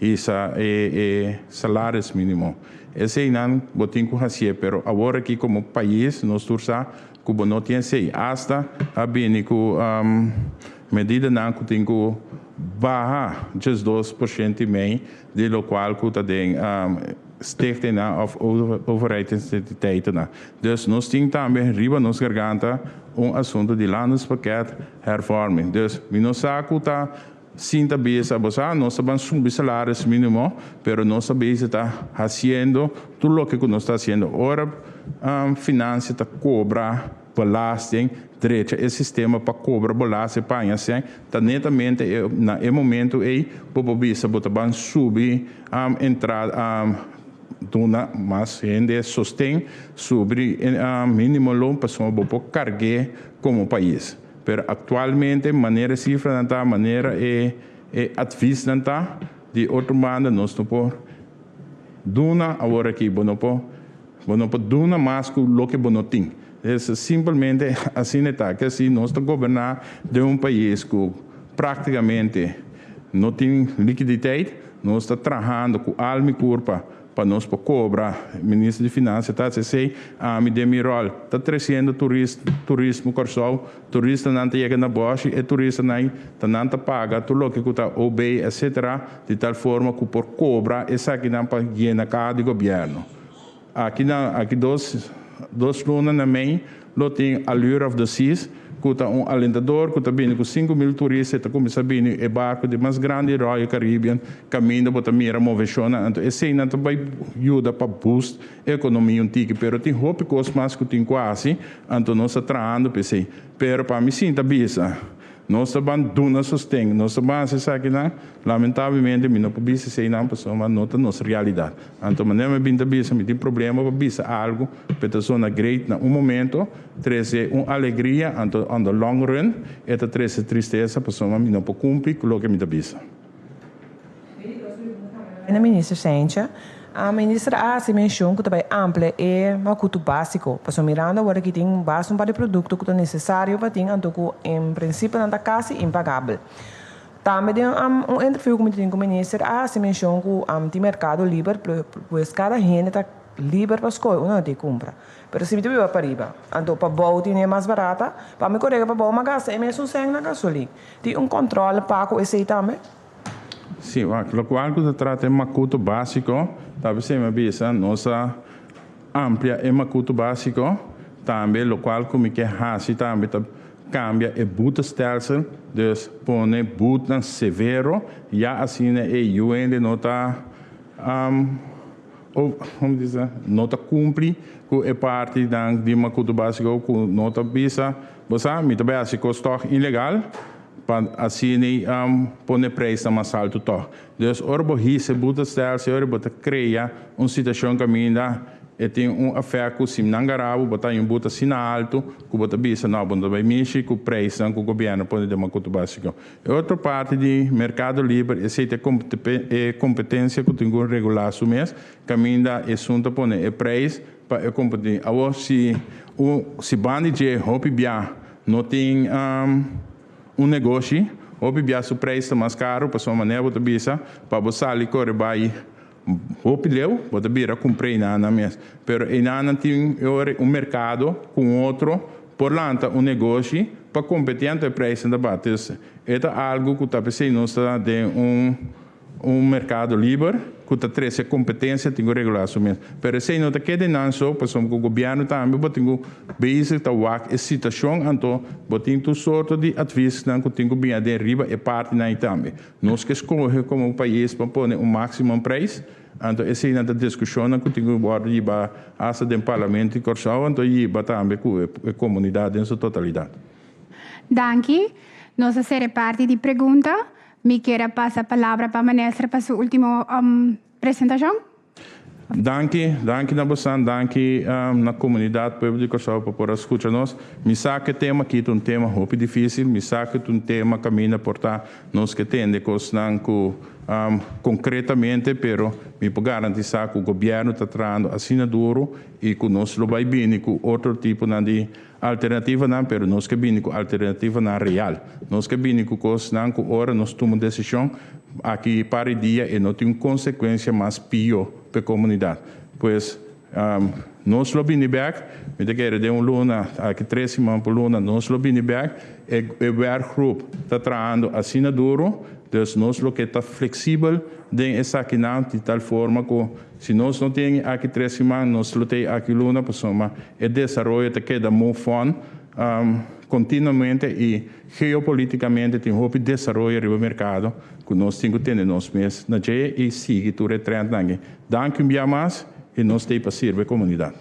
essa salário mínimo esse aí não botem com racia pero agora aqui como país nós tursa que não tem sei hasta a bem com medida não que tem que barra just 2% e meio de lo qual que tem stichting of overheidsentiteiten na dus nós temos também riba nos garganta assunto de landespakket hervorming dus we nos saco tá sinta bisa bosa nós sabemos subir salários mínimo pero nós sabemos está fazendo tudo o que nós está fazendo ora finança está cobra belasting direito esse sistema para cobrar belasting para assim está netamente na momento aí povo bisa bota ban subir entrada dona mas ainda sustém sobre mínimo loan para só poder carregar como país pero atualmente maneira cifra não tá maneira advis não tá de outra banda nós não por duna agora aqui bono por duna mais que o que bono tem é simplesmente assim está que assim nós estamos governar de país que praticamente não tem liquidez nós estamos trabalhando com alma e corpo para nós para cobrar ministro de finanças está se me demirol está trazendo turismo corsol turista não chega na boche e turista não paga tudo o que está OB etc de tal forma que por cobrar essa aqui não para llenar cada governo aqui dois lunas na main lo tem Allure of the Seas que está alentador que está vindo com 5.000 turistas está começando a vir e barco de mais grande Royal Caribbean caminho para mira moveciona então esse não vai ajuda para boost a economia antiga pero tem roupa que mais que tem quase então nós está trabalhando PC pero para mim sim tá bisa nós estamos dando sustento nós estamos se sabe não lamentavelmente não podemos ser não pessoa mas não tá nossa realidade então maneira bem da bisa me tem problema para bisa algo pessoa na great na momento trazer uma alegria então on the long run eta trazer tristeza pessoa não pode cumprir com o que me da bisa ministro Sencha A ministra se mencionou que também ampla e macuto básico. Para mirando agora que tem base para produto que é necessário para ter, então em princípio não está quase impagável. Também tem interview com o ministra se mencionou que tem mercado livre, pois cada gente está livre para escolher onde tem compra. Mas se me tiver para riba, então para bom tem mais barata, para me correr para bom uma gasta é mesmo sem na gasolina. Tem controle para esse também. Sim, o qual que se trata de macuto básico, talvez se me bisa nossa amplia e macuto básico, também o qual como que hasi também cambia e buta stelsel, dus pone buta severo, já assim e UN de nota como dizer, nota cumpre com a parte de macuto básico com nota bisa, você me também básico está ilegal. Assim, põe preço mais alto. Dus, orbo hisse buta stelsel, orbo cria situação que ainda tem affair com sim nangarabo, botar buta sina alto, que bota bisa não, bota vai mexer com preço, com o governo põe de macuto básico. E outra parte de mercado livre, essa é competência que tem que regular o mês, que ainda é assunto põe é preço para a competência. Agora, se bande de hobby bia não tem negócio, ou bebia o preço mais caro, para sua maneira, você bisa, para você ali correr vai, ou pediu, você bira comprar na mesa. Pero em nada tem mercado com outro, por lá negócio, para competir entre preço da bate. É algo que está pensando nós de mercado livre, que está trazendo competência, tem que regular isso mesmo. Mas se não está querendo não só, porque o governo também tem que basic tá a situação, então tem que sorte de advice que tem que bem de riba e parte na também. Nós que escolher como país para pôr máximo preço, então essa é a discussão que tem que guardar para essa do parlamento e corção, então e também com a comunidade em sua totalidade. Danke. Nossa série parte de pergunta. Me queira passar a palavra para a ministra para a sua última apresentação. Danke Nabosan, danke na comunidade pública por escutar-nos. Me sabe que tema aqui é tema muito difícil, me sabe que tema caminha por nós que tende coisas concretamente, pero me pode garantir que o governo está trazendo assim duro e que nós vai bem com outro tipo de alternativa não, pero nós que bem com alternativa na real. Nós que bem com coisas não, que hora nós tomamos decisão aqui para o dia e não tem consequência mais pior para a comunidade. Pois nós lo bem back, me quero de luna aqui 3 semanas por luna, nós lo bem back e o workgroup está trazendo assim duro. Dus nós lo que está flexível de essa aqui não de tal forma que se nós não temos aqui 3 semanas nós lo temos aqui luna pessoa e desenvolve te queda muito fun continuamente e geopoliticamente tem hope desenvolver o mercado que nós temos que ter nós mesmos na dia e seguir tu retrente nangue. Danke mais e nós temos para servir a comunidade.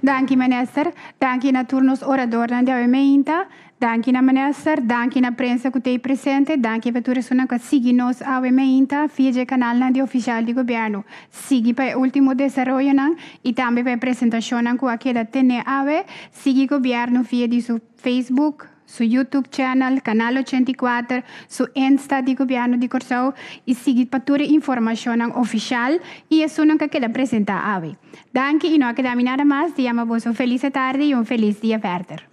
Danke minister, danke na turnos orador na diamenta. Danke na minister, danke na prensa que tem presente, danke para todos que seguem nos ao ementa, via canal na de oficial de governo. Siga para o último desenvolvimento e também para a apresentação que aqui da TNE ave, siga governo via de seu Facebook, seu YouTube channel, canal 84, seu Insta de governo de Corsão e siga para toda a informação oficial e é isso que quer apresentar ave. Danke e não queda nada mais, diamo vos feliz tarde e feliz dia verder.